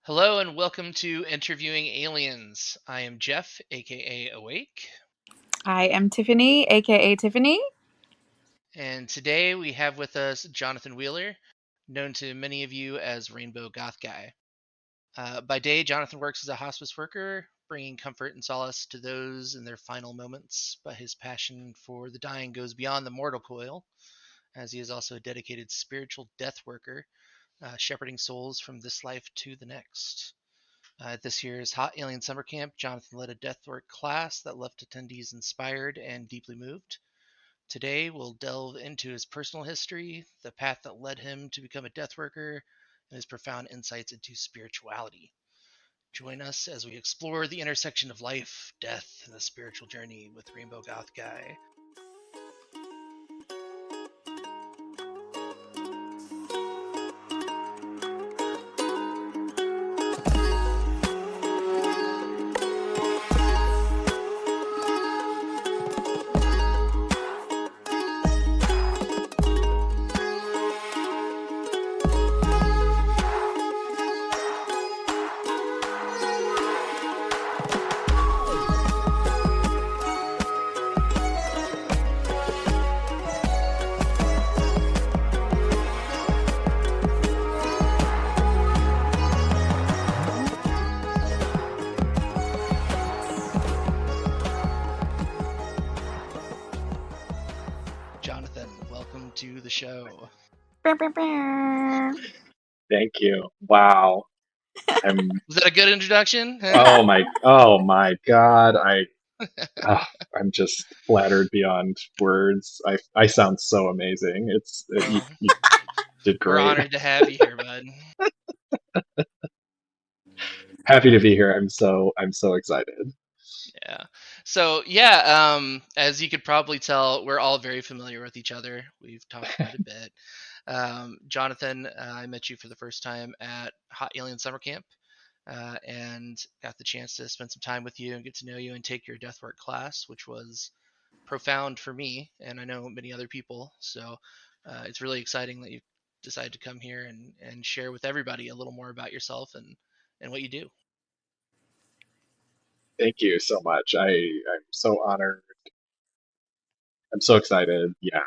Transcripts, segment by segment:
Hello and welcome to Interviewing Aliens. I am Jeff, aka Awake, I am Tiffany, aka Tiffany. and today we have with us Jonathan Wheeler, known to many of you as RainbowGothGuy. By day, Jonathan works as a hospice worker, bringing comfort and solace to those in their final moments, but his passion for the dying goes beyond the mortal coil, as he is also a dedicated spiritual death worker, shepherding souls from this life to the next. At this year's Hot Alien Summer Camp, Jonathan led a deathwork class that left attendees inspired and deeply moved. Today, we'll delve into his personal history, the path that led him to become a death worker, and his profound insights into spirituality. Join us as we explore the intersection of life, death, and the spiritual journey with Rainbow Goth Guy. Jonathan, welcome to the show. Thank you. Wow. I'm Was that a good introduction? oh my God. I'm just flattered beyond words. I sound so amazing. Well, You did we're great. honored to have you here, bud. Happy to be here. I'm so excited. Yeah. So yeah, as you could probably tell, we're all very familiar with each other. We've talked quite a bit. Jonathan, I met you for the first time at Hot Alien Summer Camp, and got the chance to spend some time with you and get to know you and take your deathwork class, which was profound for me, and I know many other people. So it's really exciting that you decided to come here and share with everybody a little more about yourself and what you do. Thank you so much. I'm so honored. I'm so excited. Yeah.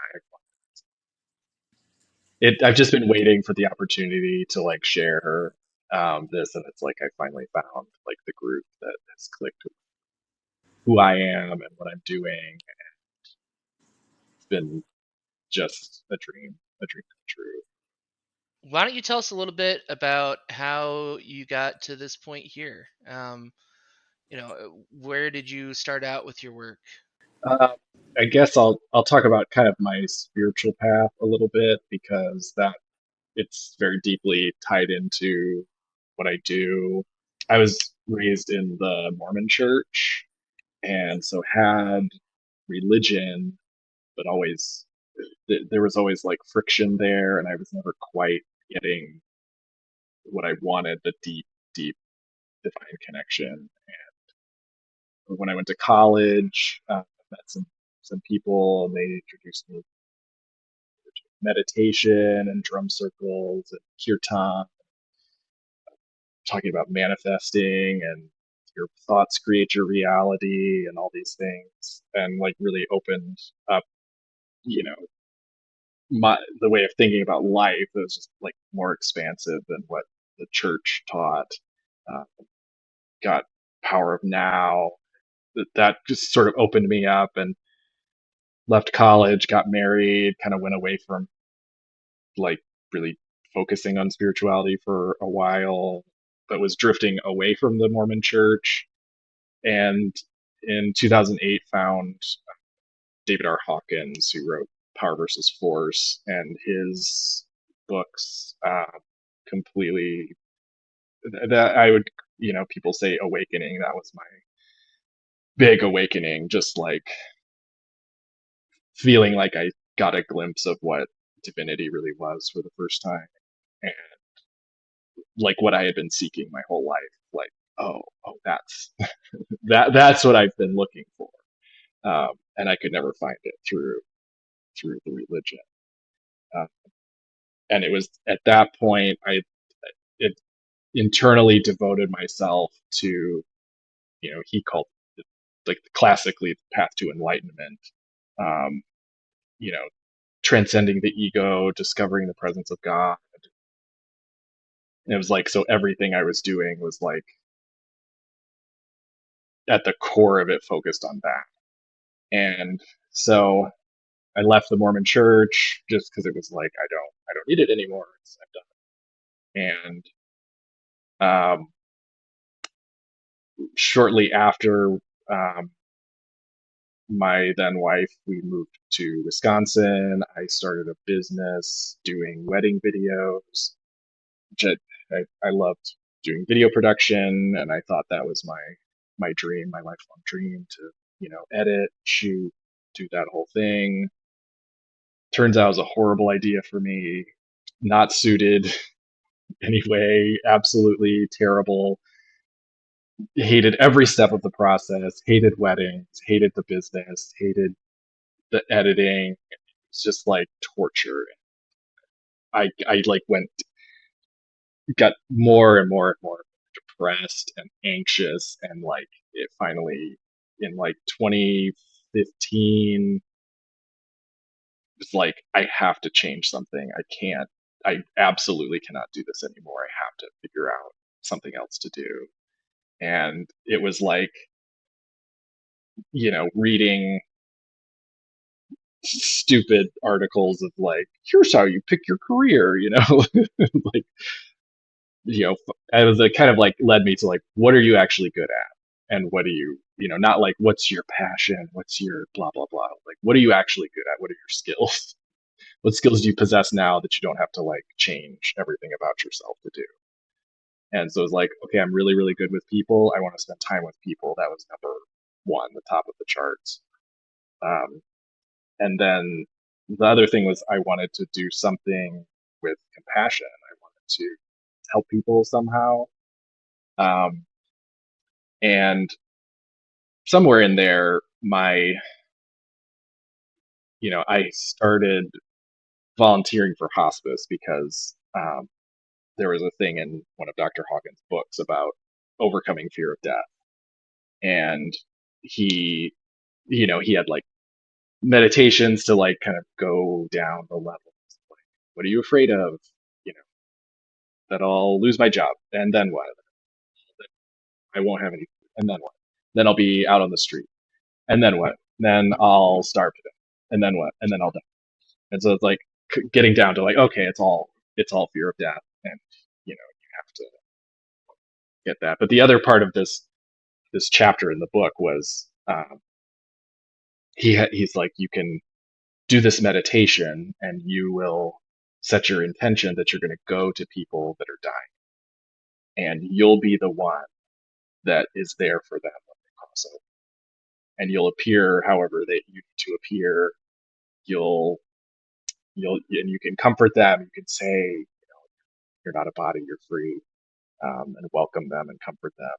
I've just been waiting for the opportunity to like share this, and it's like I finally found like the group that has clicked with who I am and what I'm doing. It's been just a dream come true. Why don't you tell us a little bit about how you got to this point here? Where did you start out with your work? Uh, I guess I'll talk about kind of my spiritual path a little bit because that it's very deeply tied into what I do. I was raised in the Mormon church, and so had religion, but always there was always like friction there, and I was never quite getting what I wanted, the deep divine connection. When I went to college, I met some people, and they introduced me to meditation and drum circles and kirtan, talking about manifesting and your thoughts create your reality and all these things, and like really opened up, you know, the way of thinking about life. It was just like more expansive than what the church taught. Uh, got Power of Now. That just sort of opened me up, and left college, got married, kind of went away from like really focusing on spirituality for a while, but was drifting away from the Mormon church. And in 2008, found David R. Hawkins, who wrote Power versus Force, and his books completely that I would, people say awakening. That was my big awakening, just like feeling like I got a glimpse of what divinity really was for the first time, and like what I had been seeking my whole life. Like, oh, that's that's what I've been looking for, and I could never find it through the religion. Uh, and it was at that point it internally devoted myself to, he called it like classically the path to enlightenment, um, you know, transcending the ego, discovering the presence of God. And it was like, so everything I was doing was like at the core of it focused on that. And so I left the Mormon church just because it was like, I don't need it anymore. I'm done. And shortly after, um, my then wife, we moved to Wisconsin. I started a business doing wedding videos, which I loved doing video production, and I thought that was my dream, my lifelong dream to, edit, shoot, do that whole thing. Turns out it was a horrible idea for me, not suited anyway, absolutely terrible. Hated every step of the process, hated weddings, hated the business, hated the editing. It's just like torture. I like got more and more and more depressed and anxious, and like it finally in like 2015 was like, I have to change something. I absolutely cannot do this anymore. I have to figure out something else to do. And it was like, reading stupid articles of like, here's how you pick your career, like, it was a kind of like led me to like, what are you actually good at? And what do you, not like, what's your passion? What's your blah, blah, blah. Like, what are you actually good at? What are your skills? What skills do you possess now that you don't have to like change everything about yourself to do? And so it's like, okay, I'm really, really good with people. I want to spend time with people. That was number one, the top of the charts. Um, and then the other thing was I wanted to do something with compassion. I wanted to help people somehow. Um, and somewhere in there, I started volunteering for hospice because there was a thing in one of Dr. Hawkins' books about overcoming fear of death. And he, he had like meditations to like kind of go down the levels. Like, what are you afraid of? You know, that I'll lose my job. And then what? I won't have any. And then what? Then I'll be out on the street. And then what? Then I'll starve to death. And then what? And then I'll die. And so it's like getting down to like, okay, it's all fear of death, and you have to get that. But the other part of this chapter in the book was he's like, you can do this meditation, and you will set your intention that you're going to go to people that are dying, and you'll be the one that is there for them when they cross over, and you'll appear however that you need to appear. You'll and you can comfort them. You can say, you're not a body, you're free, and welcome them and comfort them.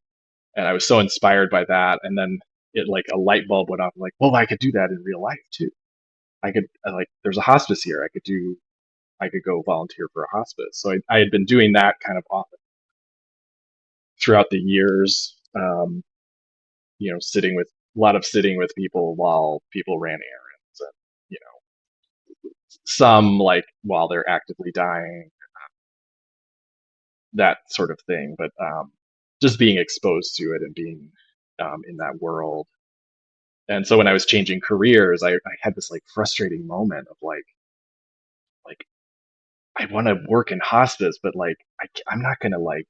And I was so inspired by that. And then it like a light bulb went off. I'm like, well, I could do that in real life too. There's a hospice here. I could go volunteer for a hospice. So I had been doing that kind of often throughout the years, sitting with people while people ran errands, and, some like while they're actively dying, that sort of thing. But just being exposed to it and being in that world. And so when I was changing careers, I had this like frustrating moment of like I want to work in hospice, but like I'm not gonna like.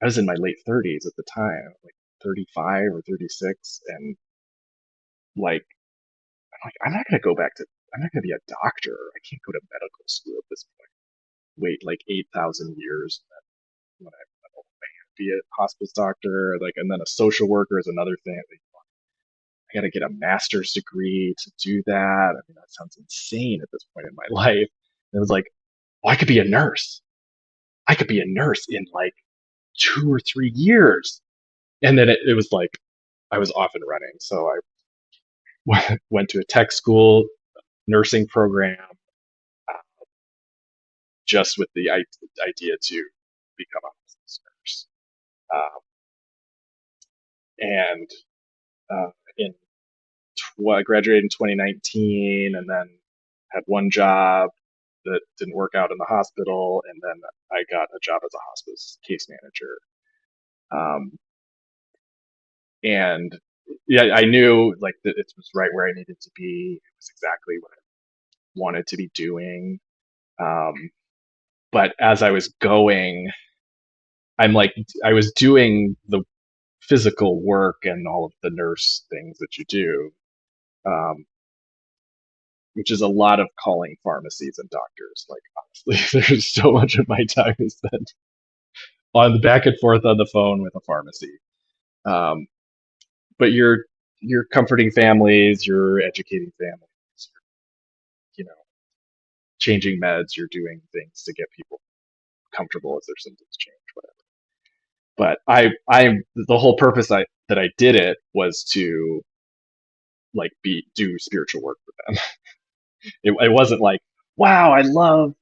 I was in my late 30s at the time, like 35 or 36, and like I'm not gonna go back to. I'm not gonna be a doctor. I can't go to medical school at this point. Wait like 8,000 years when I be a hospice doctor, like, and then a social worker is another thing. Like, I got to get a master's degree to do that. I mean, that sounds insane at this point in my life. And it was like, oh, I could be a nurse. I could be a nurse in like 2 or 3 years. And then it was like, I was off and running. So I went to a tech school nursing program just with the idea to become a hospice Um, and in I graduated in 2019, and then had one job that didn't work out in the hospital, and then I got a job as a hospice case manager. Um, and yeah, I knew like that it was right where I needed to be. It was exactly what I wanted to be doing. Um, but as I was going, I'm like, I was doing the physical work and all of the nurse things that you do, um, which is a lot of calling pharmacies and doctors. Like, honestly, there's so much of my time is spent on the back and forth on the phone with a pharmacy. Um, but you're comforting families, you're educating families, you know, changing meds, you're doing things to get people comfortable as their symptoms change, whatever. But the whole purpose that I did it was to like do spiritual work for them. It wasn't like, wow, I love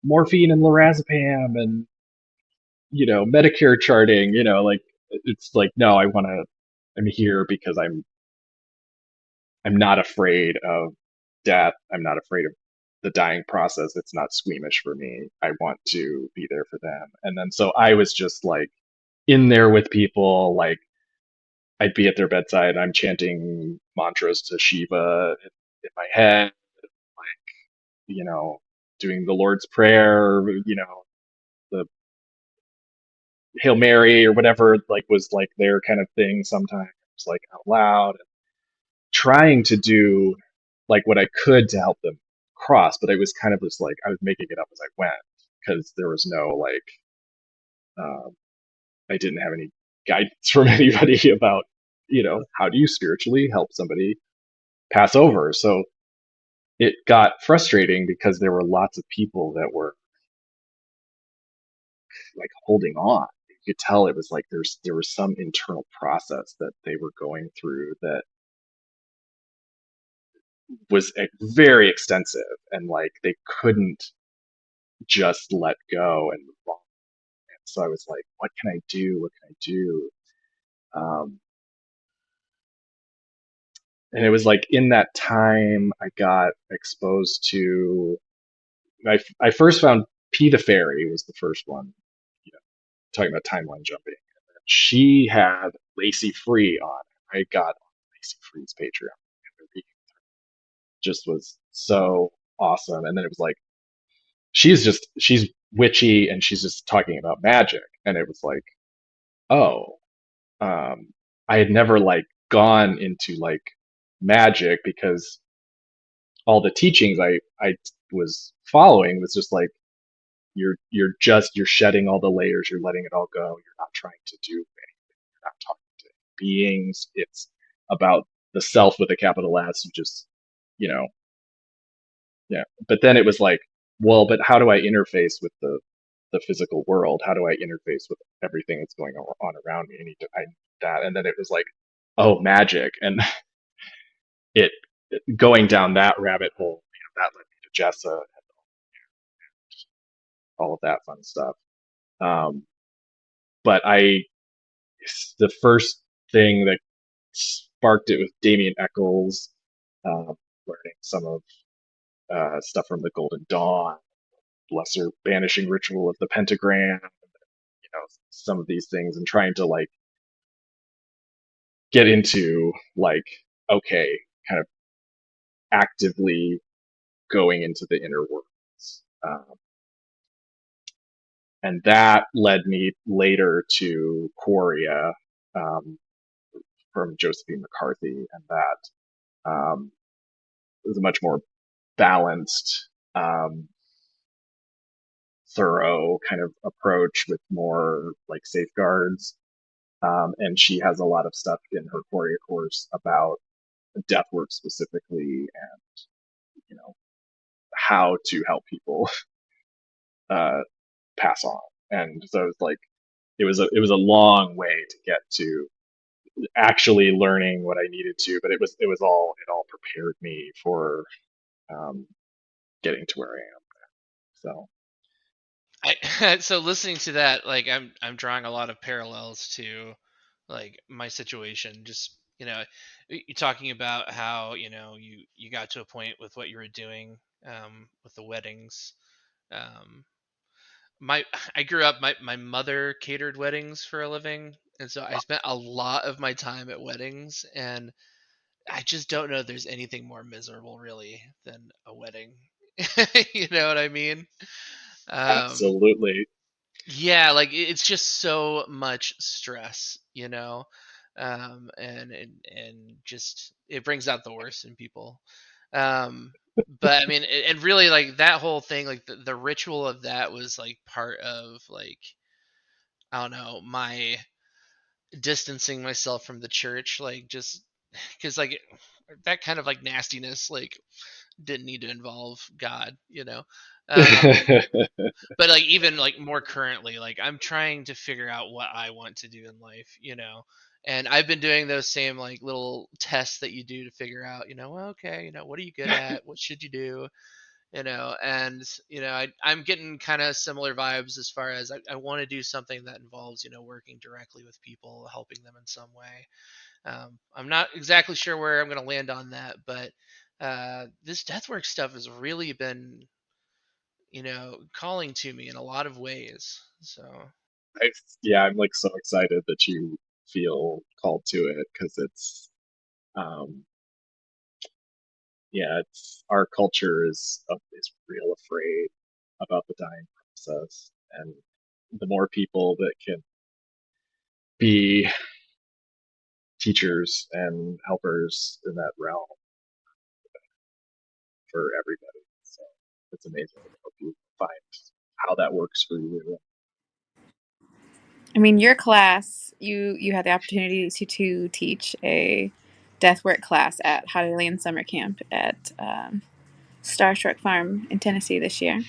morphine and lorazepam and Medicare charting. Like it's like, no, I'm here because I'm not afraid of death. I'm not afraid of the dying process. It's not squeamish for me. I want to be there for them. And then so I was just like in there with people, like I'd be at their bedside and I'm chanting mantras to Shiva in my head, like, doing the Lord's Prayer, the Hail Mary or whatever, like was like their kind of thing sometimes, like out loud, trying to do like what I could to help them cross, but it was kind of just like I was making it up as I went because there was no like, um, I didn't have any guidance from anybody about, how do you spiritually help somebody pass over. So it got frustrating because there were lots of people that were like holding on. You could tell it was like there was some internal process that they were going through that was very extensive, and like they couldn't just let go and move on. And so I was like, what can I do? What can I do? Um, and it was like in that time I got exposed to. I first found P the Fairy was the first one, you know, talking about timeline jumping. She had Lacey Free on. I got on Lacey Free's Patreon. And it just was so awesome. And then it was like she's witchy and she's just talking about magic. And it was like, oh, um, I had never like gone into like magic because all the teachings I was following was just like you're shedding all the layers, you're letting it all go, you're not trying to do anything, you're not talking to beings. It's about the self with a capital S. You just, you know, yeah. But then it was like, well, but how do I interface with the physical world? How do I interface with everything that's going on around me? I need that. And then it was like, oh, magic, and it going down that rabbit hole. That led me to Jessa and all of that fun stuff. Um, but the first thing that sparked it was Damien Eccles, learning some of stuff from the Golden Dawn, lesser banishing ritual of the pentagram, some of these things, and trying to like get into like, okay, kind of actively going into the inner worlds. And that led me later to Quoria, um, from Josephine McCarthy, and that was a much more balanced, thorough kind of approach with more like safeguards. And she has a lot of stuff in her Quoria course about death work specifically, and you know how to help people uh, pass on. And so it's like it was a long way to get to actually learning what I needed to, but it all prepared me for um, getting to where I am. So So listening to that, like I'm drawing a lot of parallels to like my situation. Just you're talking about how you got to a point with what you were doing with the weddings. Um, my I grew up. My mother catered weddings for a living, and so I spent a lot of my time at weddings, and I just don't know if there's anything more miserable really than a wedding. You know what I mean? Um, Absolutely. yeah, like it's just so much stress, and just it brings out the worst in people. Um, but I mean, and really, like that whole thing, like the ritual of that was like part of like I don't know my distancing myself from the church, like just because like that kind of like nastiness, like didn't need to involve God. Um, but like even like more currently, like I'm trying to figure out what I want to do in life. And I've been doing those same like little tests that you do to figure out, well, okay, what are you good at, what should you do, and I'm getting kind of similar vibes as far as I want to do something that involves working directly with people, helping them in some way. I'm not exactly sure where I'm going to land on that, but this deathwork stuff has really been calling to me in a lot of ways. So, I, yeah, I'm like so excited that you feel called to it because um, yeah, it's our culture is real afraid about the dying process, and the more people that can be teachers and helpers in that realm for everybody. So it's amazing. I hope you find how that works for you. I mean, your class, you had the opportunity to teach a death work class at Holiday Lane Summer Camp at Starstruck Farm in Tennessee this year,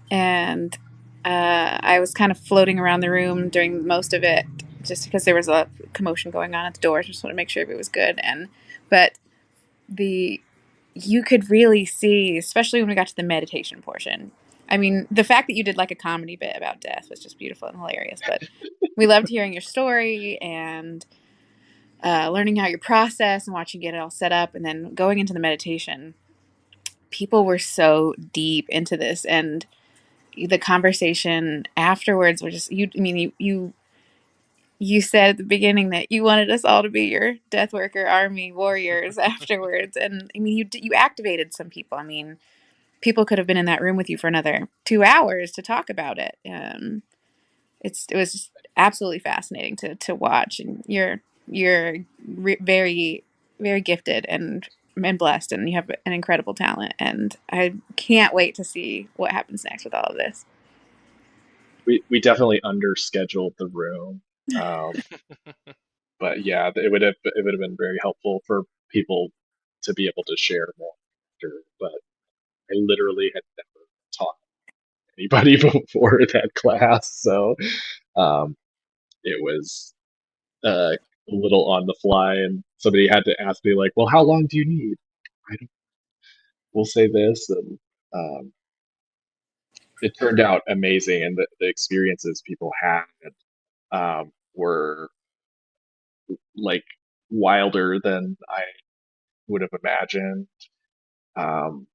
and I was kind of floating around the room during most of it, just because there was a commotion going on at the doors. Just want to make sure everybody was good, but the you could really see, especially when we got to the meditation portion. I mean, the fact that you did like a comedy bit about death was just beautiful and hilarious. But we loved hearing your story and learning how you process and watching you get it all set up, and then going into the meditation. People were so deep into this, and the conversation afterwards were just you. I mean, you said at the beginning that you wanted us all to be your death worker army warriors afterwards, and I mean, you activated some people. I mean, people could have been in that room with you for another 2 hours to talk about it. It was just absolutely fascinating to watch, and very very gifted and blessed, and you have an incredible talent, and I can't wait to see what happens next with all of this. We definitely underscheduled the room, um, but yeah, it would have been very helpful for people to be able to share more. After, but I literally had never taught anybody before that class, so um, it was a little on the fly, and somebody had to ask me like, "Well, how long do you need?" I don't, we'll say this, and um, it turned out amazing, and the experiences people had were like wilder than I would have imagined. Um,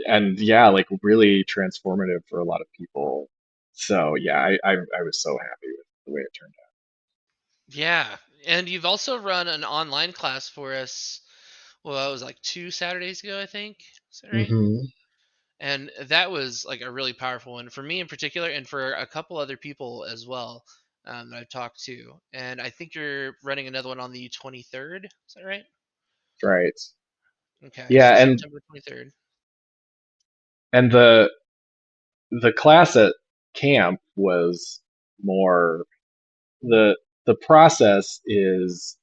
and yeah, like really transformative for a lot of people. So yeah, I was so happy with the way it turned yeah. And you've also run an online class for us. Well, it was like 2 Saturdays ago, I think. Is that out. right? And that was like a really powerful one for me in particular, and for a couple other people as well that I've talked to. And I think you're running another one on the 23rd. Is that right? Right. Okay, Yeah, so and September 23rd. and the class at camp was more the process is,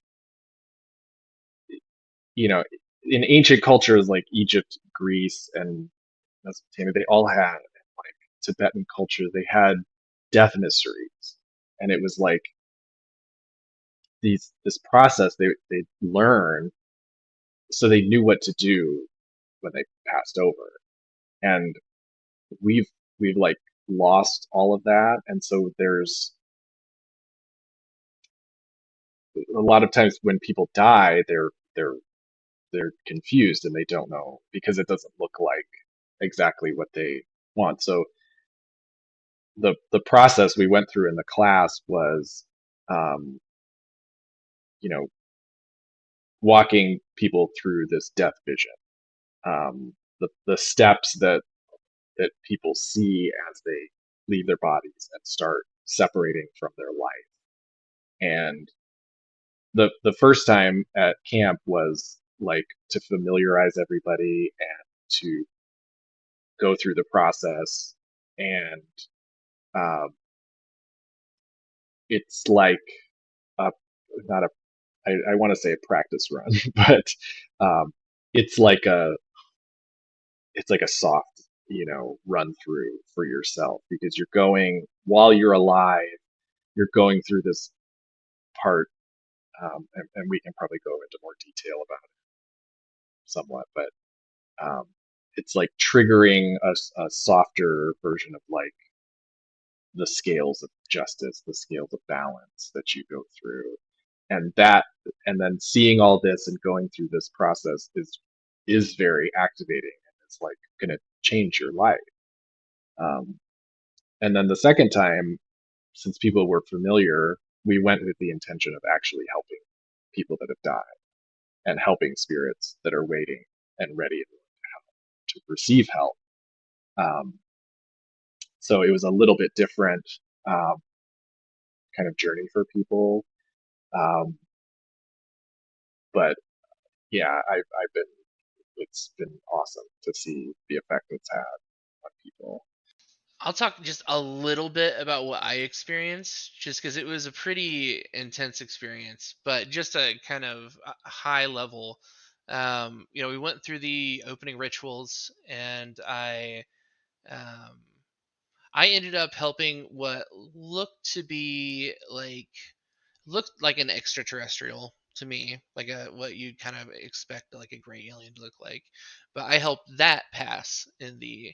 you know, in ancient cultures like Egypt, Greece, and Mesopotamia, they all had, like Tibetan culture, they had death mysteries, and it was like this process they learn so they knew what to do when they passed over, and we've we've like lost all of that. And so there's a lot of times when people die, they're confused and they don't know because it doesn't look like exactly what they want. So the process we went through in the class was, um, you know, walking people through this death vision, the steps that people see as they leave their bodies and start separating from their life. And the first time at camp was like to familiarize everybody and to go through the process. And um, it's like a not a I want to say a practice run, but um, it's like a it's like a soft, run through for yourself because you're going while you're alive, you're going through this part, and we can probably go into more detail about it somewhat, but um, it's like triggering a softer version of like the scales of justice, the scales of balance that you go through, and that, and then seeing all this and going through this process is very activating, and it's like going to change your life. Um, and then the second time, since people were familiar, we went with the intention of actually helping people that have died and helping spirits that are waiting and ready to receive help. Um, so it was a little bit different um, kind of journey for people. Um, but yeah, I've been, it's been awesome to see the effect it's had on people. I'll talk just a little bit about what I experienced, just because it was a pretty intense experience, but just a kind of a high level. We went through the opening rituals, and um, I ended up helping what looked like an extraterrestrial to me, like a what you'd kind of expect like a gray alien to look like, but I helped that pass in the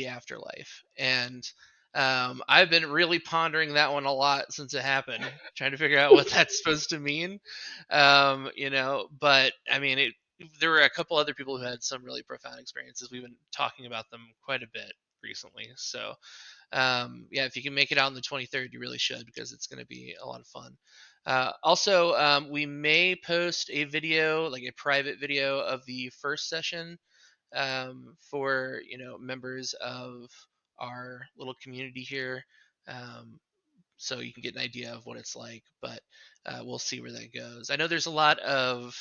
afterlife. And I've been really pondering that one a lot since it happened, trying to figure out what that's supposed to mean. But I mean, there were a couple other people who had some really profound experiences. We've been talking about them quite a bit recently. So, yeah, if you can make it out on the 23rd, you really should because it's going to be a lot of fun. Also, we may post a video, like a private video of the first session for members of our little community here, so you can get an idea of what it's like. But we'll see where that goes. I know there's a lot of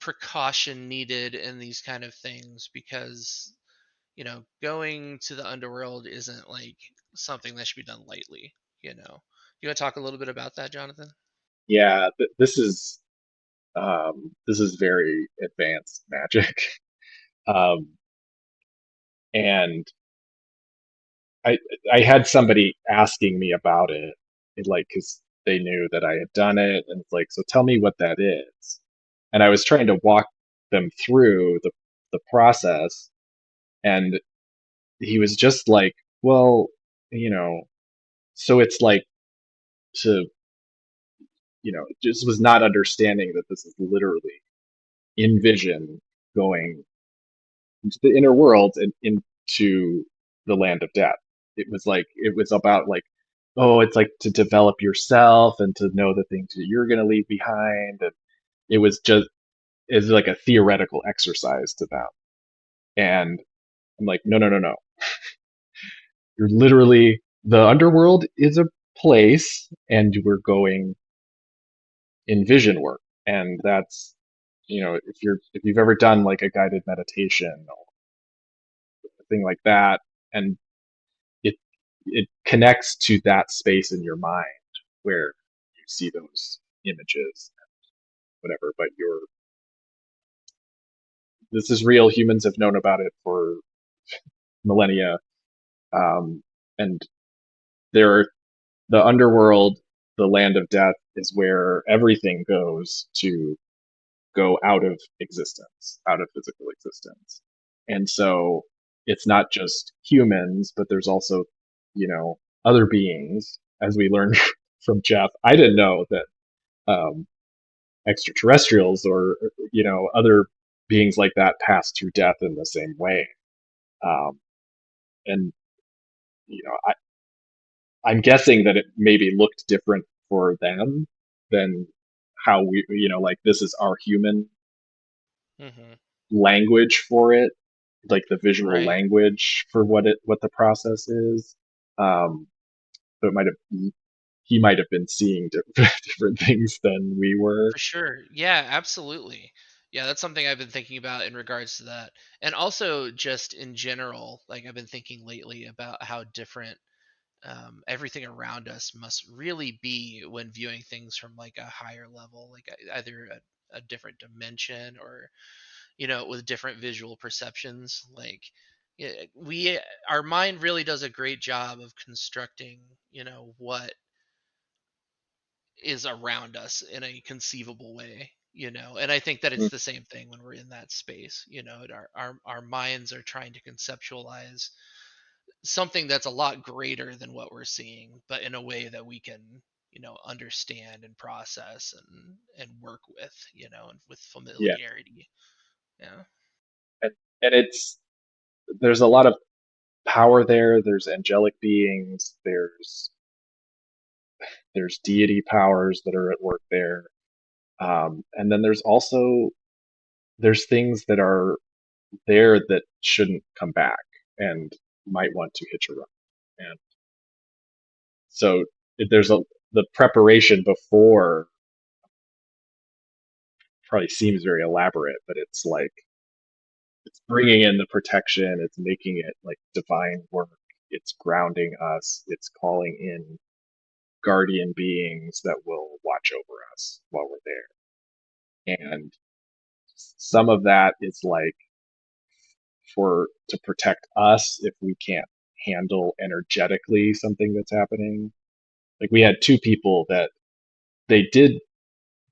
precaution needed in these kind of things because going to the underworld isn't like something that should be done lightly. You want to talk a little bit about that, Jonathan? Yeah, this is very advanced magic. um, and I I had somebody asking me about it, like because they knew that I had done it, and it's like, so tell me what that is. And I was trying to walk them through the process, and he was just like, well, you know, so it's like to, just was not understanding that this is literally in vision going into the inner world and into the land of death. It was like it was about like, oh, it's like to develop yourself and to know the things that you're going to leave behind. And it was just it's like a theoretical exercise to them. And I'm like, no, no, no, no. You're literally the underworld is a place, and we're going in vision work, and that's if you've ever done like a guided meditation or a thing like that, and it it connects to that space in your mind where you see those images, whatever. But this is real. Humans have known about it for millennia, um, and there are the underworld, the land of death, is where everything goes to go out of existence, out of physical existence. And so it's not just humans, but there's also other beings, as we learned from Jeff. I didn't know that um, extraterrestrials or other beings like that pass through death in the same way. Um, and I'm guessing that it maybe looked different for them than how like this is our human Hmm. language for it, like the visual Right. language for what the process is. Um, but he might have been seeing different things than we were. For sure. Yeah, absolutely. Yeah, that's something I've been thinking about in regards to that. And also just in general, like I've been thinking lately about how different everything around us must really be when viewing things from like a higher level, like either a different dimension or, with different visual perceptions. Like, yeah, our mind really does a great job of constructing, what is around us in a conceivable way, and I think that it's Mm. the same thing when we're in that space. Our minds are trying to conceptualize something that's a lot greater than what we're seeing, but in a way that we can, understand and process and work with, and with Yeah, familiarity. Yeah. and, and there's a lot of power there. There's angelic beings. There's deity powers that are at work there. And then there's things that are there that shouldn't come back and might want to hitch a ride. And so there's the preparation before probably seems very elaborate, but it's like it's bringing in the protection, it's making it like divine work, it's grounding us, it's calling in guardian beings that will watch over us while we're there. And some of that is like for to protect us if we can't handle energetically something that's happening. Like we had two people that they did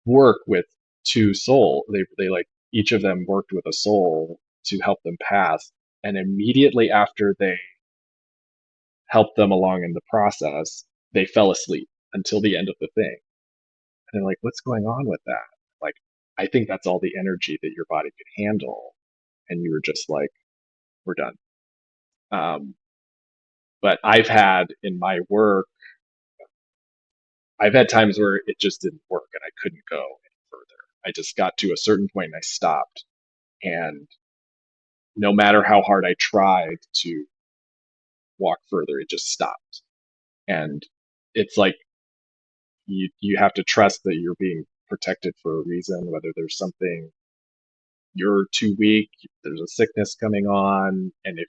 work with two soul. They like each of them worked with a soul to help them pass. And immediately after they helped them along in the process, they fell asleep until the end of the thing. And they're like, what's going on with that? Like, I think that's all the energy that your body could handle. And you were just like, we're done. Um, but I've had times where it just didn't work and I couldn't go any further. I just got to a certain point and I stopped. And no matter how hard I tried to walk further, it just stopped. And it's like you have to trust that you're being protected for a reason, whether there's something you're too weak, there's a sickness coming on, and if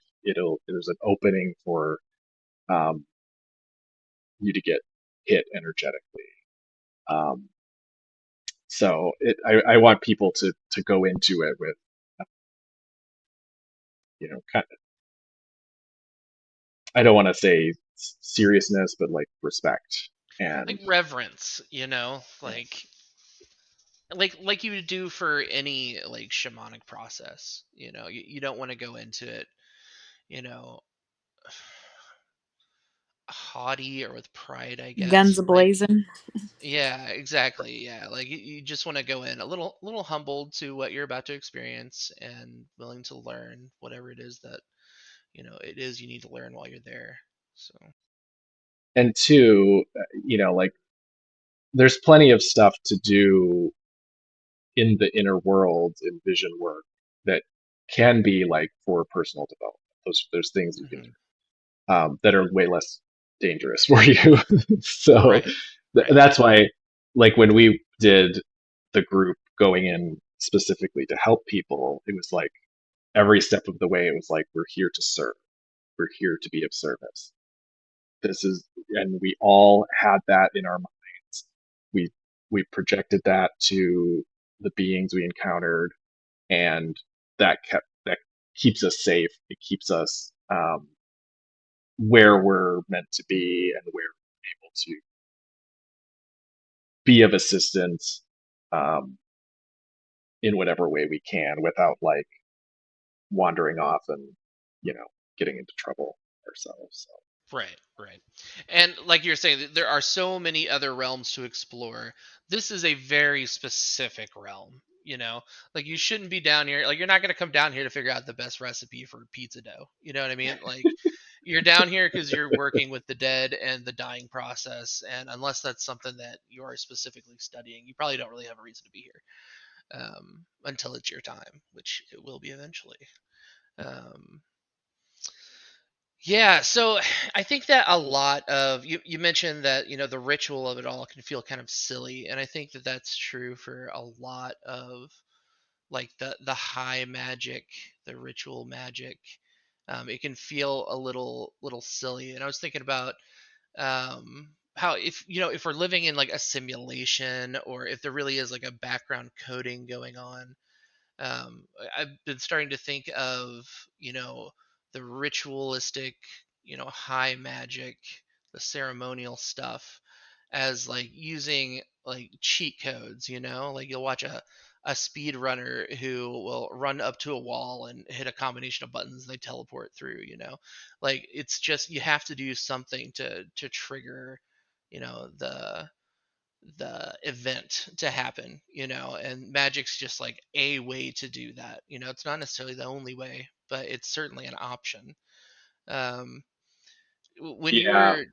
there's an opening for um, you to get hit energetically. Um, I want people to go into it with kind of, I don't want to say seriousness, but like respect Like and reverence, yeah. like you would do for any like shamanic process. You don't want to go into it, you know haughty or with pride, I Guns guess. a Like, blazing. yeah, exactly. Yeah, like you just want to go in a little humbled to what you're about to experience and willing to learn whatever it is that it is you need to learn while you're there. So. And two, like there's plenty of stuff to do in the inner world in vision work that can be like for personal development. There's things you can Hmm. do that are way less dangerous for you. So Right. Right. that's why, like when we did the group going in specifically to help people, it was like every step of the way, it was like we're here to serve, we're here to be of service. And we all had that in our minds. We we projected that to the beings we encountered, and that keeps us safe. It keeps us where we're meant to be and where we're able to be of assistance um, in whatever way we can without like wandering off and you know getting into trouble ourselves. So. Right, right. And like you're saying, there are so many other realms to explore. This is a very specific realm, you know? Like you shouldn't be down here. Like you're not going to come down here to figure out the best recipe for pizza dough. You know what I mean? Like you're down here because you're working with the dead and the dying process. And unless that's something that you are specifically studying, you probably don't really have a reason to be here until it's your time, which it will be eventually. Um, Yeah, so I think that a lot of you mentioned that the ritual of it all can feel kind of silly, and I think that that's true for a lot of like the high magic, the ritual magic. It can feel a little silly, and I was thinking about how if we're living in like a simulation, or if there really is like a background coding going on. I've been starting to think of the ritualistic, high magic, the ceremonial stuff as like using like cheat codes. Like you'll watch a speed runner who will run up to a wall and hit a combination of buttons and they teleport through. Like it's just you have to do something to trigger the event to happen, and magic's just like a way to do that. It's not necessarily the only way, but it's certainly an option. um when you Yeah, were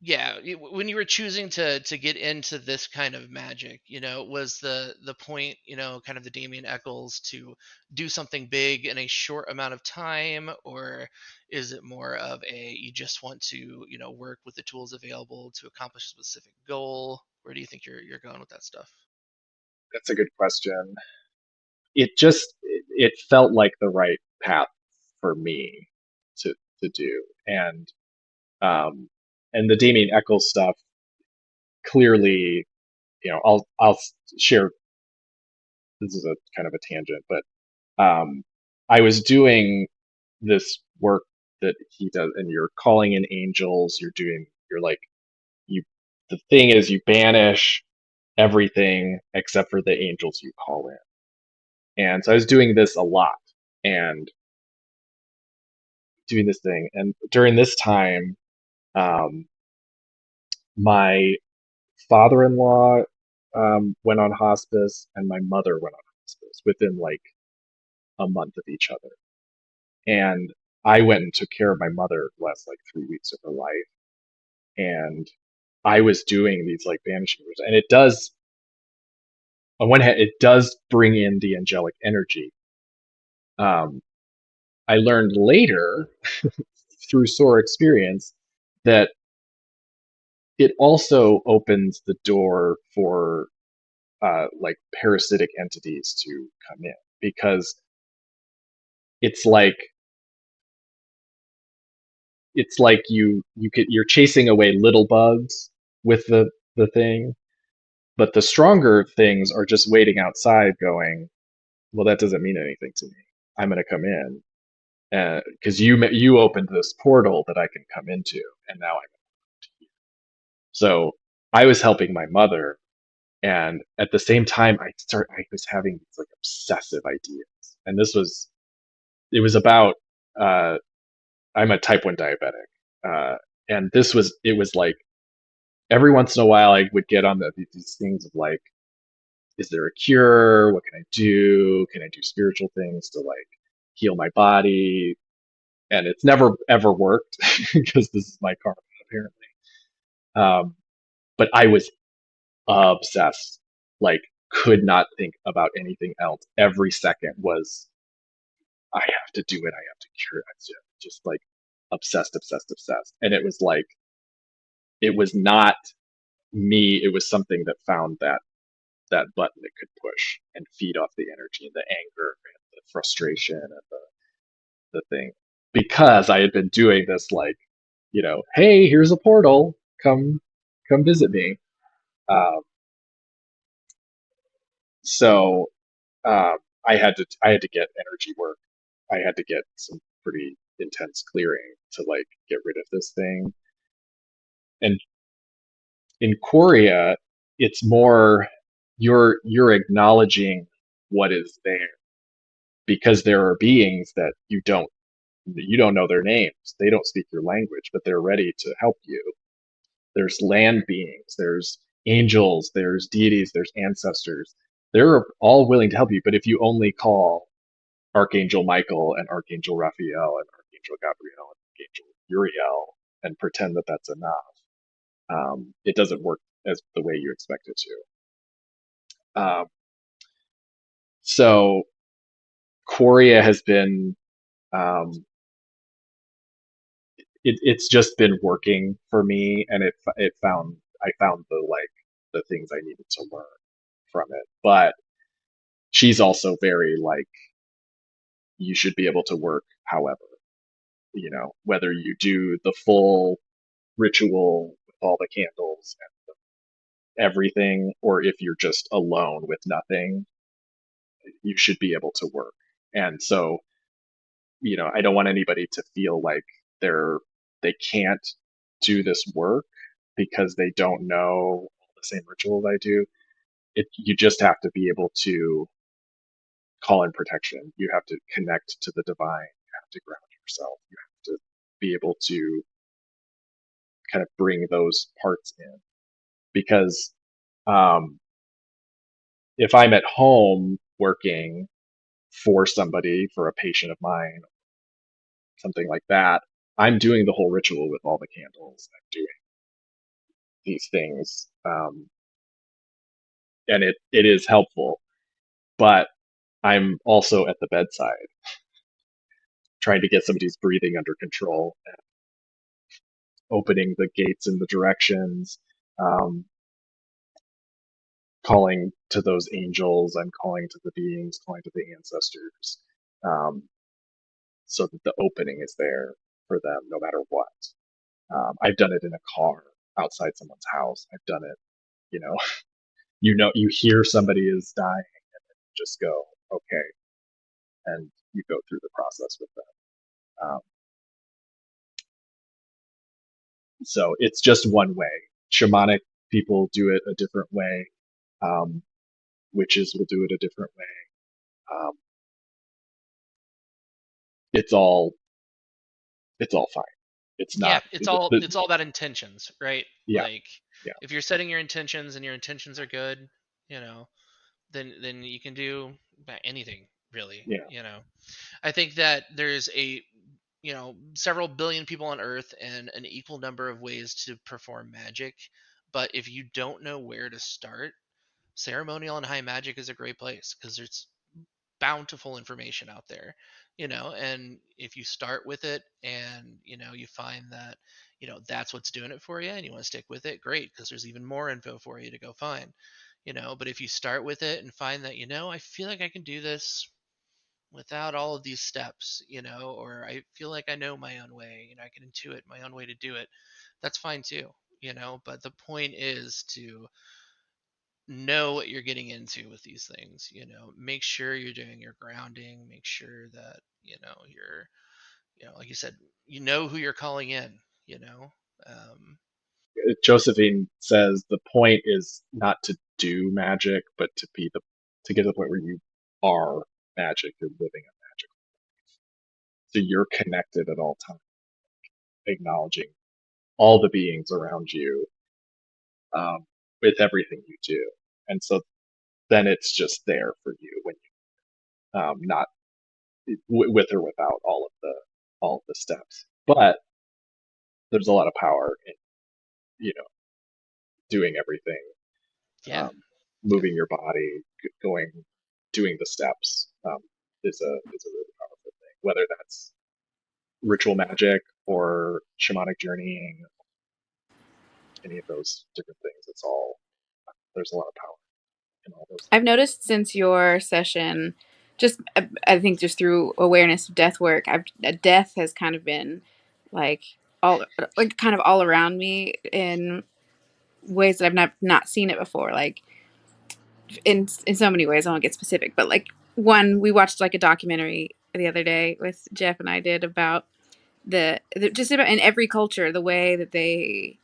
yeah when you were choosing to get into this kind of magic, was the point, kind of the Damien Eccles to do something big in a short amount of time, or is it more of a you just want to work with the tools available to accomplish a specific goal? Where do you think you're going with that stuff? that's a good question. It felt like the right path for me to to do, um, and the Damien Eccles stuff clearly, I'll share. This is a kind of a tangent, but I was doing this work that he does, and you're calling in angels. You're like you. The thing is, you banish everything except for the angels you call in. And so I was doing this a lot and doing this thing. And during this time, um, my father-in-law went on hospice, and my mother went on hospice within like a month of each other. And I went and took care of my mother the last like 3 weeks of her life. And I was doing these like banishing rituals. And it does, on one hand, it does bring in the angelic energy. Um, I learned later through sore experience that it also opens the door for like parasitic entities to come in, because it's like you're chasing away little bugs with the thing, but the stronger things are just waiting outside going, well, that doesn't mean anything to me. I'm going to come in because you opened this portal that I can come into, and now I'm so I was helping my mother, and at the same time I was having these like obsessive ideas, and it was about uh, I'm a type 1 diabetic, and it was like every once in a while I would get on these things of like, is there a cure? What can I do? Can I do spiritual things to like heal my body? And it's never ever worked because this is my karma apparently. Um, but I was obsessed, like could not think about anything else. Every second was, I have to do it. I have to cure it. Just like obsessed, obsessed, obsessed. And it was like, it was not me. It was something that found that button it could push and feed off the energy and the anger and the frustration and the thing. Because I had been doing this like, hey, here's a portal. Come visit me. Um, so I had to get energy work. I had to get some pretty intense clearing to like get rid of this thing. And in Quoria, it's more you're acknowledging what is there, because there are beings that you don't You don't know their names. They don't speak your language, but they're ready to help you. There's land beings, there's angels, there's deities, there's ancestors. They're all willing to help you. But if you only call Archangel Michael and Archangel Raphael and Archangel Gabriel and Archangel Uriel and pretend that that's enough, it doesn't work as the way you expect it to. So Quoria has been, um, it's just been working for me, and I found the things I needed to learn from it. But she's also very like, you should be able to work however, whether you do the full ritual with all the candles and everything, or if you're just alone with nothing, you should be able to work. And so, I don't want anybody to feel like they can't do this work because they don't know the same rituals I do. You just have to be able to call in protection. You have to connect to the divine. You have to ground yourself. You have to be able to kind of bring those parts in because um, if I'm at home working for somebody, for a patient of mine, something like that, I'm doing the whole ritual with all the candles. I'm doing these things, and it is helpful. But I'm also at the bedside trying to get somebody's breathing under control, and opening the gates in the directions, um, calling to those angels. I'm calling to the beings, calling to the ancestors, um, so that the opening is there for them no matter what. I've done it in a car outside someone's house. I've done it, you know, you hear somebody is dying, and then you just go, okay, and you go through the process with them. So it's just one way. Shamanic people do it a different way. Um, Witches will do it a different way. Um, it's all it's all fine. It's Yeah, not the it's all about intentions, right? yeah, Like yeah, if you're setting your intentions and your intentions are good, you know, then you can do anything really, yeah. I think that there's several billion people on earth and an equal number of ways to perform magic, but if you don't know where to start, ceremonial and high magic is a great place because there's bountiful information out there, and if you start with it and you find that that's what's doing it for you and you want to stick with it, great, because there's even more info for you to go find. But if you start with it and find that I feel like I can do this without all of these steps, or I feel like I know my own way, I can intuit my own way to do it, that's fine too. But the point is to know what you're getting into with these things. Make sure you're doing your grounding, make sure that you're, like you said, who you're calling in. you know um Josephine says the point is not to do magic, but to get to the point where you are magic. You're living a magic, so you're connected at all times, acknowledging all the beings around you, with everything you do, and so then it's just there for you when not with or without all of the steps. But there's a lot of power in you know doing everything, yeah, um, yeah, moving your body, going, doing the steps, is a really powerful thing. Whether that's ritual magic or shamanic journeying, any of those different things, it's all there's a lot of power in all those I've noticed since your session, just I think just through awareness of death work, death has kind of been like all like kind of all around me in ways that I've not seen it before. Like in so many ways, I won't get specific, but like one, we watched like a documentary the other day with Jeff and I did about the just about in every culture the way that they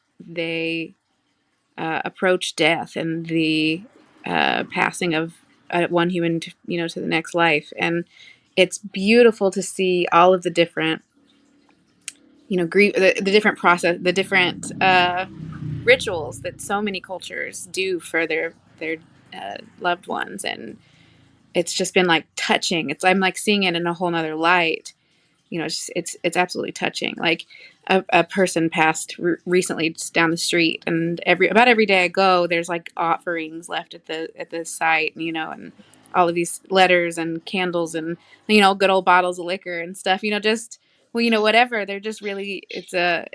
approach death and the passing of one human to, to the next life. And it's beautiful to see all of the different grief, the different process, the different rituals that so many cultures do for their loved ones, and it's just been like touching. I'm like seeing it in a whole nother light. It's absolutely touching. Like a person passed recently just down the street, and about every day I go, there's like offerings left at the site, and all of these letters and candles and good old bottles of liquor and stuff. Just whatever. They're just really it's a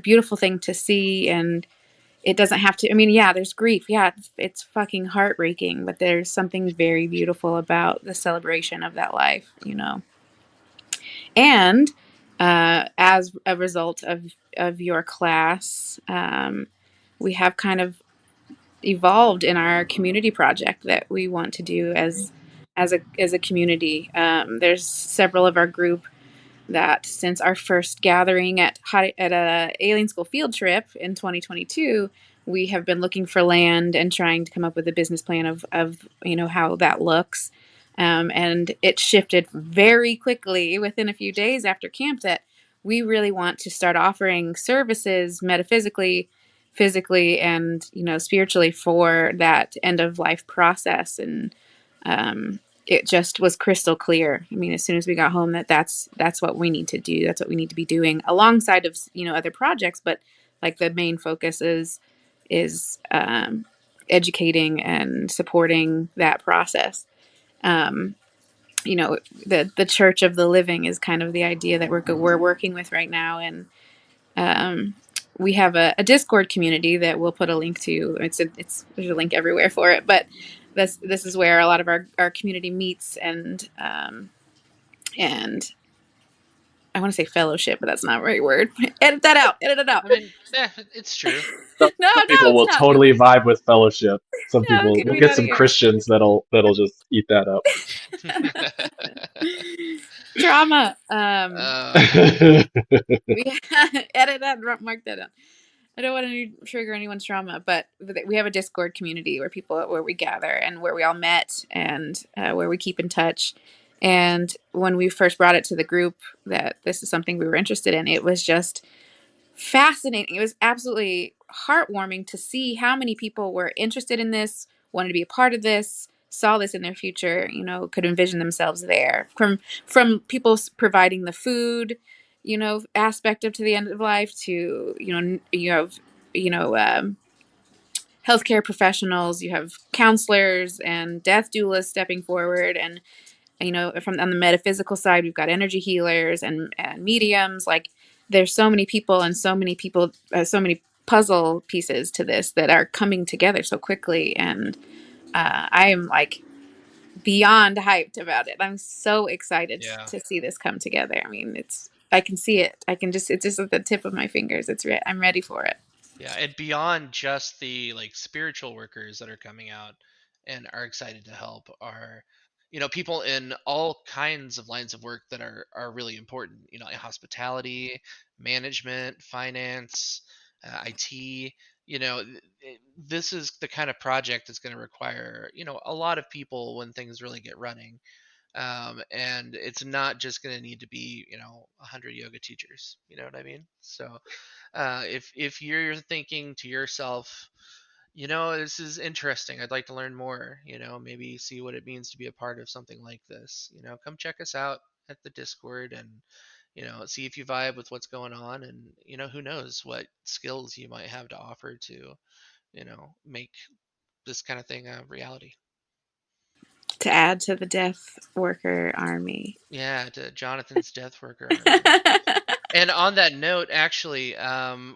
beautiful thing to see, and it doesn't have to. I mean, yeah, there's grief. Yeah, it's fucking heartbreaking, but there's something very beautiful about the celebration of that life. And as a result of your class, we have kind of evolved in our community project that we want to do as a community. There's several of our group that since our first gathering at a alien school field trip in 2022, we have been looking for land and trying to come up with a business plan of how that looks. And it shifted very quickly within a few days after camp that we really want to start offering services metaphysically, physically, and spiritually for that end of life process. And it just was crystal clear. I mean, as soon as we got home, that's what we need to do. That's what we need to be doing alongside of other projects. But like the main focus is educating and supporting that process. Um, the Church of the Living is kind of the idea that we're working with right now, and um, we have a Discord community that we'll put a link to. There's a link everywhere for it, but this is where a lot of our community meets, and I want to say fellowship, but that's not the right word. Edit that out. Edit it out. I mean, it's true. No, Some no, people it's will not. totally vibe with fellowship. Some No, people, get we'll me get out of some here. Christians that'll just eat that up. Trauma. Yeah. Edit that. Mark that down. I don't want to trigger anyone's trauma, but we have a Discord community where we gather and where we all met, and where we keep in touch. And when we first brought it to the group that this is something we were interested in, it was just fascinating. It was absolutely heartwarming to see how many people were interested in this, wanted to be a part of this, saw this in their future, could envision themselves there. From people providing the food, aspect of to the end of life to, you have, healthcare professionals, you have counselors and death doulas stepping forward, and from on the metaphysical side, we've got energy healers and mediums. Like there's so many puzzle pieces to this that are coming together so quickly. And I am like beyond hyped about it. I'm so excited Yeah. to see this come together. I mean, I can see it. It's just at the tip of my fingers. I'm ready for it. Yeah, and beyond just the like spiritual workers that are coming out and are excited to help are, people in all kinds of lines of work that are really important. Like hospitality, management, finance, IT. This is the kind of project that's going to require a lot of people when things really get running. And it's not just going to need to be 100 yoga teachers. You know what I mean? So if you're thinking to yourself, this is interesting, I'd like to learn more, maybe see what it means to be a part of something like this, come check us out at the Discord, and see if you vibe with what's going on, and who knows what skills you might have to offer to make this kind of thing a reality. To add to the death worker army. Yeah, to Jonathan's death worker army. And on that note, actually,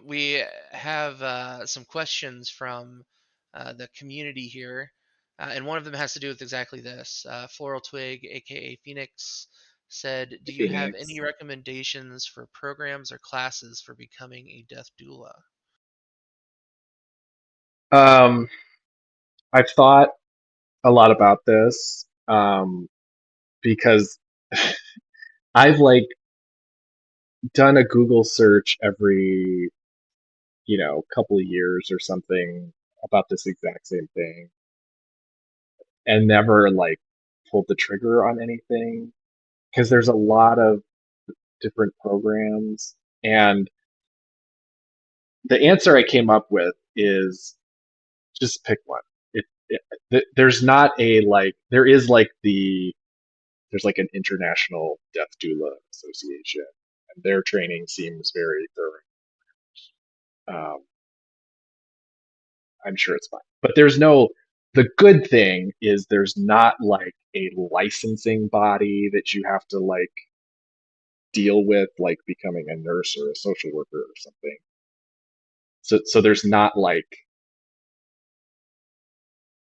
we have some questions from the community here, and one of them has to do with exactly this. Floral Twig, aka Phoenix, said, "Do you have any Phoenix. recommendations for programs or classes for becoming a death doula?" Um, I've thought a lot about this, because I've like done a Google search every, couple of years or something about this exact same thing, and never like pulled the trigger on anything, because there's a lot of different programs. And the answer I came up with is just pick one. There's not a like, there is like there's like an international death doula association, and their training seems very thorough. I'm sure it's fine. But there's no, the good thing is there's not like a licensing body that you have to like deal with, like becoming a nurse or a social worker or something. So there's not like,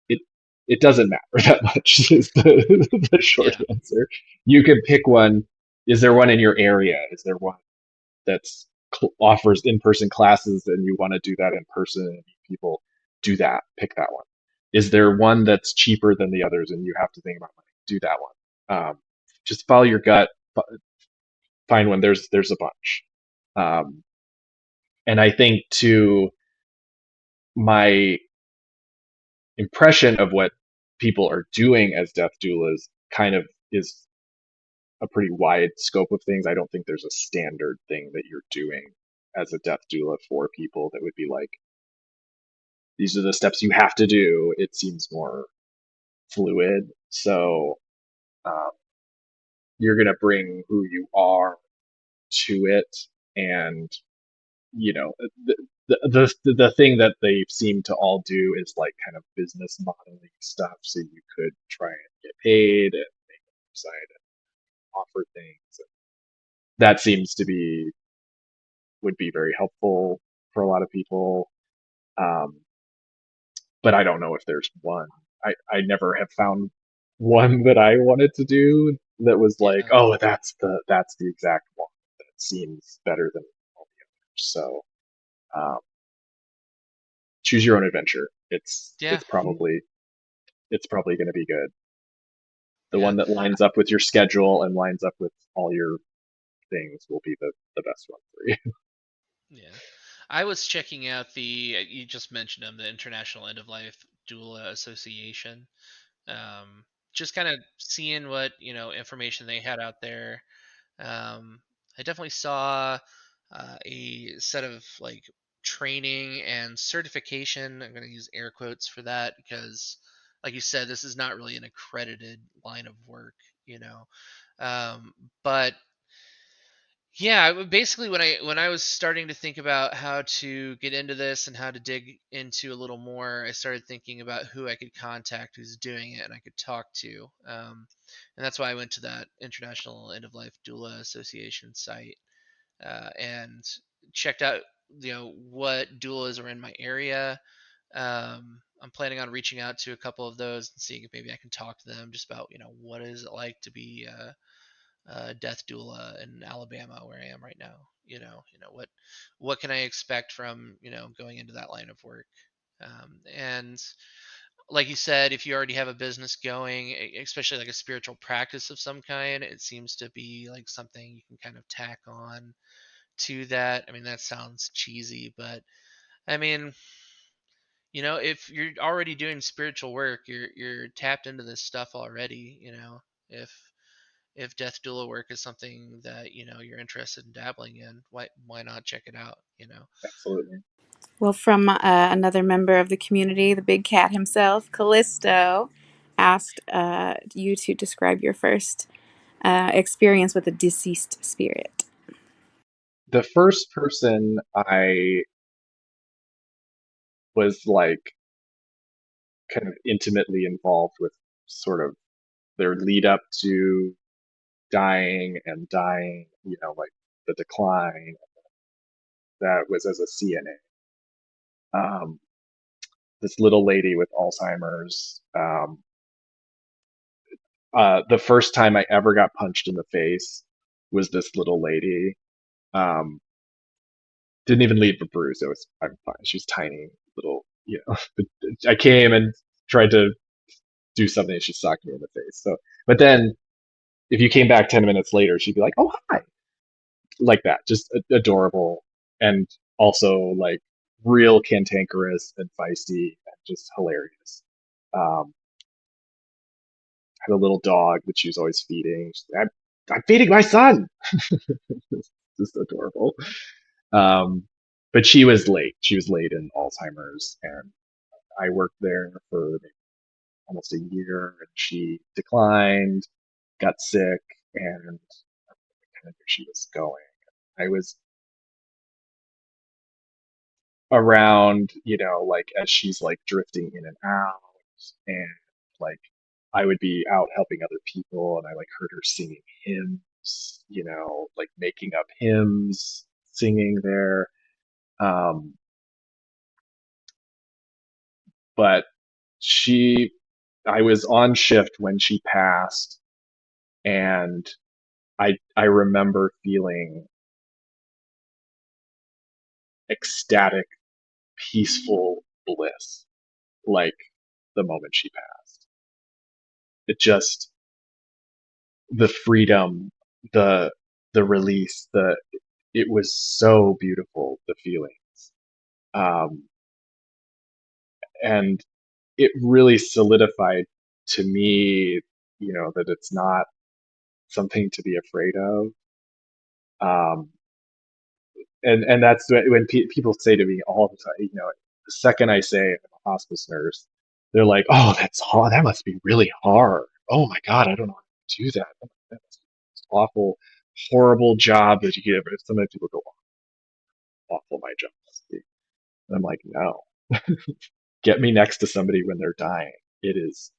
it, it doesn't matter that much is the short Yeah. answer. You could pick one. Is there one in your area? Is there one that's offers in-person classes and you want to do that in person and meet people? Do that. Pick that one. Is there one that's cheaper than the others and you have to think about money? Do that one. Just follow your gut. Find one. There's a bunch. Um, and I think to my impression of what people are doing as death doulas kind of is a pretty wide scope of things. I don't think there's a standard thing that you're doing as a death doula for people that would be like, these are the steps you have to do. It seems more fluid. So um, you're going to bring who you are to it. And, you know, the thing that they seem to all do is like kind of business modeling stuff. So you could try and get paid and make a website and offer things. That seems to be, would be very helpful for a lot of people. Um, but I don't know if there's one. I never have found one that I wanted to do that was like, Yeah. oh, that's the exact one that seems better than all the others. So um, choose your own adventure. Yeah. It's probably going to be good. The Yeah. one that lines up with your schedule and lines up with all your things will be the best one for you. Yeah. I was checking out you just mentioned them, the International End of Life Doula Association. Um, just kind of seeing what, information they had out there. I definitely saw a set of like training and certification. I'm going to use air quotes for that because, like you said, this is not really an accredited line of work, you know. But yeah, basically when I was starting to think about how to get into this and how to dig into a little more, I started thinking about who I could contact who's doing it and I could talk to. And that's why I went to that International End of Life Doula Association site and checked out, what doulas are in my area. I'm planning on reaching out to a couple of those and seeing if maybe I can talk to them just about, what is it like to be death doula in Alabama, where I am right now. What can I expect from going into that line of work? And like you said, if you already have a business going, especially like a spiritual practice of some kind, it seems to be like something you can kind of tack on to that. I mean, that sounds cheesy, but I mean, if you're already doing spiritual work, you're tapped into this stuff already. If if death doula work is something that you're interested in dabbling in, why not check it out? Absolutely. Well, from another member of the community, the big cat himself, Callisto, asked you to describe your first experience with a deceased spirit. The first person I was like kind of intimately involved with sort of their lead up to dying, like the decline, that was as a CNA. This little lady with Alzheimer's. The first time I ever got punched in the face was this little lady. Um, didn't even leave a bruise. I'm fine. She was tiny, little, But I came and tried to do something, and she socked me in the face. So, but then if you came back 10 minutes later, she'd be like, "Oh, hi," like that, just adorable, and also like real cantankerous and feisty and just hilarious. Um, had a little dog that she was always feeding. I'm feeding my son. It's just adorable. Um, but she was late. She was late in Alzheimer's, and I worked there for almost a year, and she declined, got sick, and kind of knew she was going. I was around, like as she's like drifting in and out, and like I would be out helping other people, and I like heard her singing hymns, like making up hymns, singing there. Um, but she, I was on shift when she passed, and I remember feeling ecstatic, peaceful bliss, like the moment she passed. It just the freedom, the the release, it was so beautiful, the feelings. Um, and it really solidified to me, that it's not something to be afraid of. Um, and that's when people say to me all the time, the second I say I'm a hospice nurse, they're like, "Oh, that's hard. That must be really hard. Oh my God, I don't know how to do that. That must be this awful, horrible job that you give." Sometimes people go, "Oh, awful, my job must be." And I'm like, no, get me next to somebody when they're dying. It is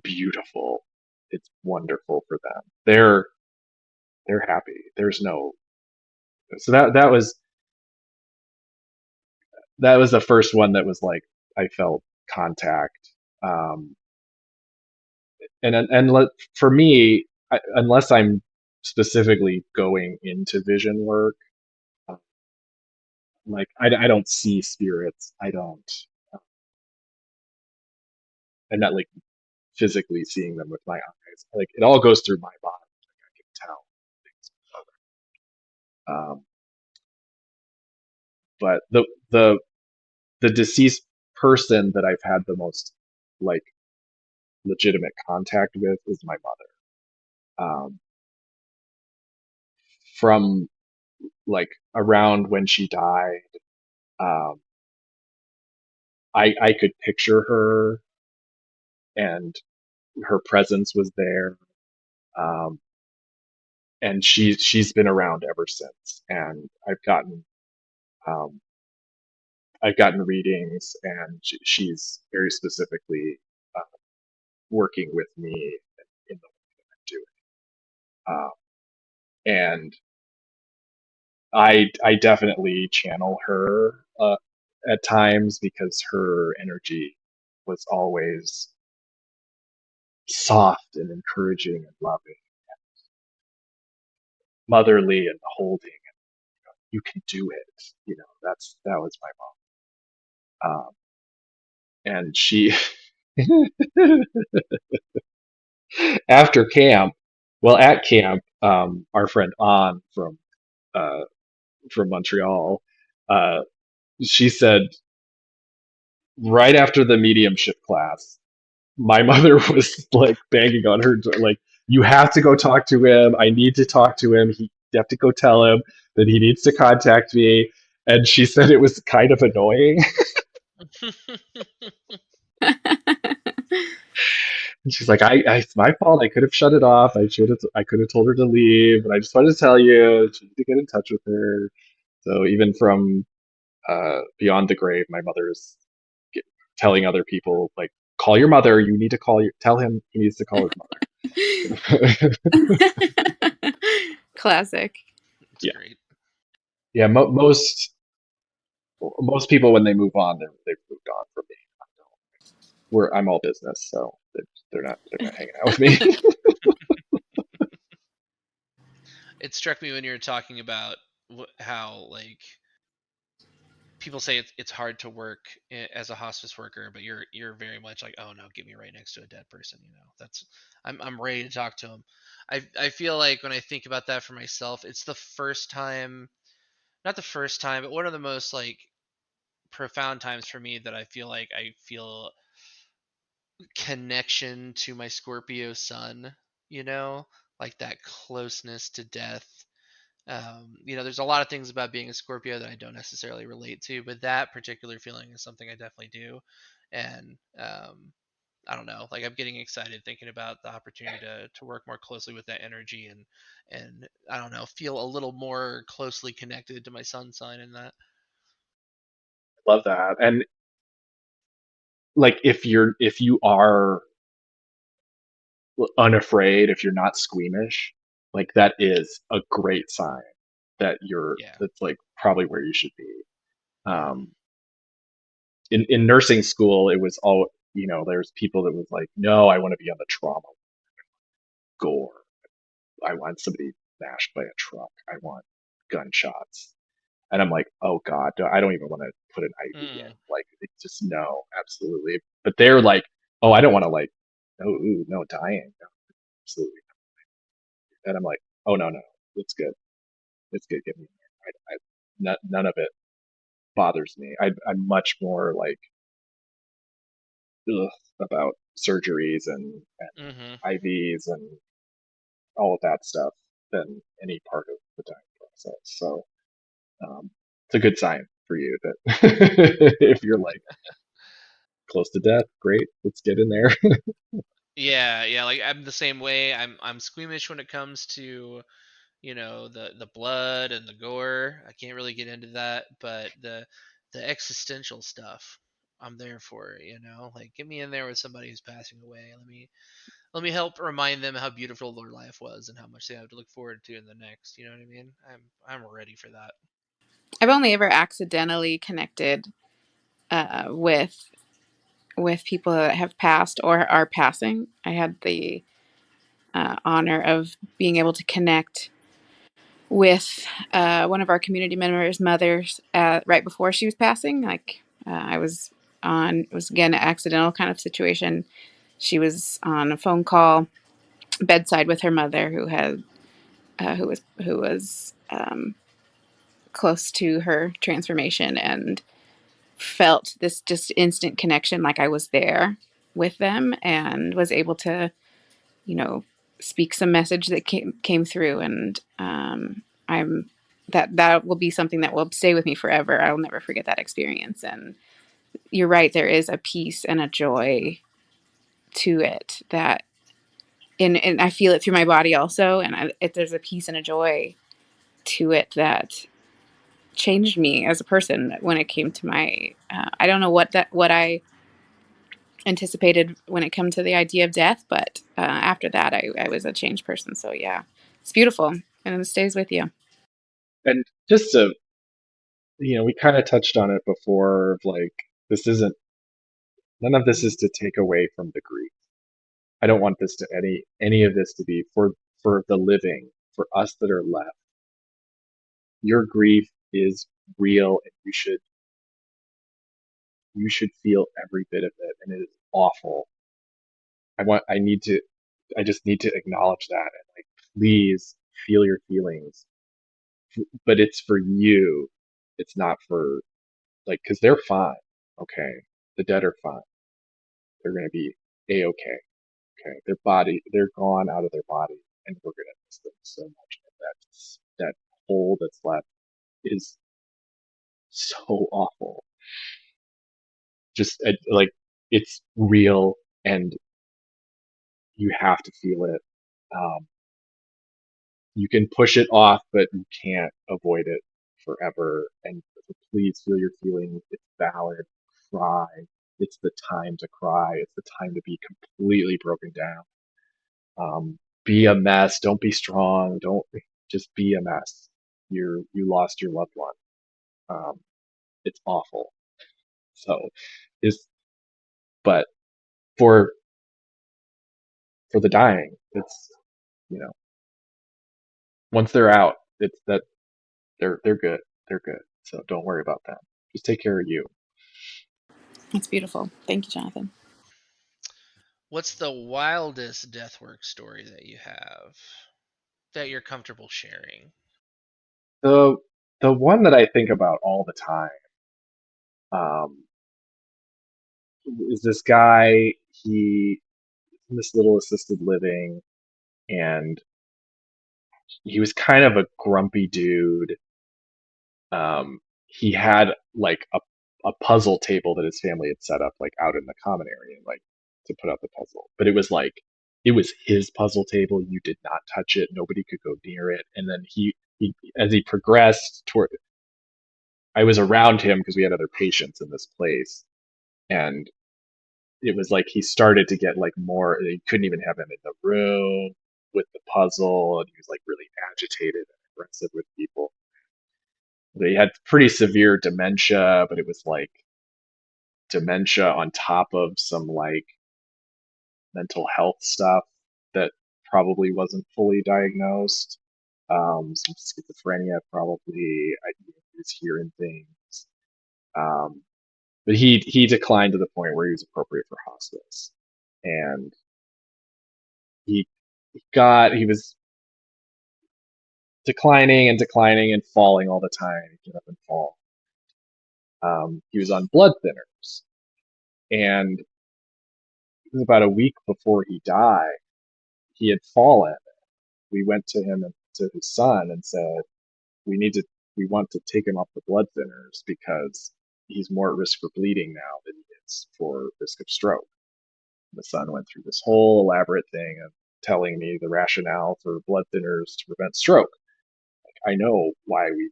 beautiful. It's wonderful for them. They're happy. There's no so that was the first one that was like I felt contact. Um, for me, unless I'm specifically going into vision work, uh, like I don't see spirits. I don't. I'm not like physically seeing them with my eyes. Like it all goes through my body. Like I can tell things. Um, but the deceased person that I've had the most like legitimate contact with is my mother. From like around when she died, um, I could picture her, and her presence was there. Um, and she's been around ever since. And um, I've gotten readings, and she's very specifically uh, working with me in the way that I'm doing. And I definitely channel her at times because her energy was always soft and encouraging and loving, motherly and holding. You can do it. That was my mom. And she, after camp, well, at camp, our friend An uh, from Montreal, uh, she said right after the mediumship class, my mother was like banging on her door, like, "You have to go talk to him. I need to talk to him. You have to go tell him that he needs to contact me." And she said it was kind of annoying. And she's like, "It's my fault. I could have shut it off. I could have told her to leave, but I just wanted to tell you she need to get in touch with her." So even from beyond the grave, my mother's telling other people, like, "Call your mother. You need to tell him he needs to call his mother." Classic. It's Yeah, great. yeah. Most people when they move on, they've moved on from me. I'm all business, so they're not hanging out with me. It struck me when you were talking about how like people say it's hard to work as a hospice worker, but you're very much like, oh no, get me right next to a dead person. That's I'm ready to talk to him. I feel like when I think about that for myself, it's the first time, not the first time, but one of the most like profound times for me that I feel connection to my Scorpio sun. You know, like that closeness to death. There's a lot of things about being a Scorpio that I don't necessarily relate to, but that particular feeling is something I definitely do. And I don't know, like I'm getting excited thinking about the opportunity to work more closely with that energy and I don't know, feel a little more closely connected to my sun sign in that. Love that. And like if you are unafraid, if you're not squeamish, like that is a great sign that Yeah. that's like probably where you should be. Hmm. Um, in nursing school, it was all, there's people that was like, no, I want to be on the trauma gore. I want somebody mashed by a truck. I want gunshots. And I'm like, oh God, I don't even want to put an IV in. Mm. Like, it's just no, absolutely. But they're like, oh, I don't want to like, oh, ooh, no, dying. No, absolutely. And I'm like, oh, no, no, it's good. It's good. Get me in there. None of it bothers me. I'm much more like ugh, about surgeries and Hmm. IVs and all of that stuff than any part of the dying process. So it's a good sign for you that if you're like close to death, great, let's get in there. Yeah, yeah, like I'm the same way. I'm squeamish when it comes to, the blood and the gore. I can't really get into that, but the existential stuff I'm there for, like get me in there with somebody who's passing away. Let me help remind them how beautiful their life was and how much they have to look forward to in the next. You know what I mean? I'm ready for that. I've only ever accidentally connected with people that have passed or are passing. I had the honor of being able to connect with one of our community members' mothers right before she was passing. Like I was on, it was again an accidental kind of situation. She was on a phone call bedside with her mother, who was close to her transformation, and felt this just instant connection, like I was there with them, and was able to, you know, speak some message that came through, and I'm that will be something that will stay with me forever. I will never forget that experience. And you're right, there is a peace and a joy to it that and I feel it through my body also, and there's a peace and a joy to it that changed me as a person when it came to my I don't know what I anticipated when it came to the idea of death, but after that I was a changed person. So yeah, it's beautiful and it stays with you. And just to, we kind of touched on it before, of like, this isn't, none of this is to take away from the grief. I don't want this to any of this to be for the living, for us that are left. Your grief is real, and you should feel every bit of it, and it is awful. I just need to acknowledge that, and like, please feel your feelings, but it's for you. It's not for, like, because they're fine. Okay, the dead are fine. They're gonna be a-okay. Okay, they're gone out of their body, and we're gonna miss them so much. And that hole that's left is so awful. Just like, it's real, and you have to feel it. Um, you can push it off, but you can't avoid it forever. And please feel your feelings. It's valid. Cry. It's the time to cry. It's the time to be completely broken down. Be a mess. Don't be strong. Don't just be a mess. You lost your loved one. Um, it's awful. So is but for for the dying, it's, you know once they're out, it's that they're good. They're good. So don't worry about them. Just take care of you. It's beautiful. Thank you, Jonathan. What's the wildest death work story that you have that you're comfortable sharing? The the one that I think about all the time, um, is this guy. He in this little assisted living, and he was kind of a grumpy dude. He had like a puzzle table that his family had set up like out in the common area, like to put out the puzzle. But it was like it was his puzzle table. You did not touch it. Nobody could go near it. And then he as he progressed toward, I was around him because we had other patients in this place, and it was like he started to get like more. You couldn't even have him in the room with the puzzle, and he was like really agitated and aggressive with people. They had pretty severe dementia, but it was like dementia on top of some like mental health stuff that probably wasn't fully diagnosed. Some schizophrenia probably. He was hearing things. Um, but he declined to the point where he was appropriate for hospice, and he he was declining and declining and falling all the time. He'd get up and fall. He was on blood thinners, and it was about a week before he died. He had fallen. We went to him and to his son and said, "We need to. We want to take him off the blood thinners because he's more at risk for bleeding now than he is for risk of stroke." The son went through this whole elaborate thing of telling me the rationale for blood thinners to prevent stroke. I know why we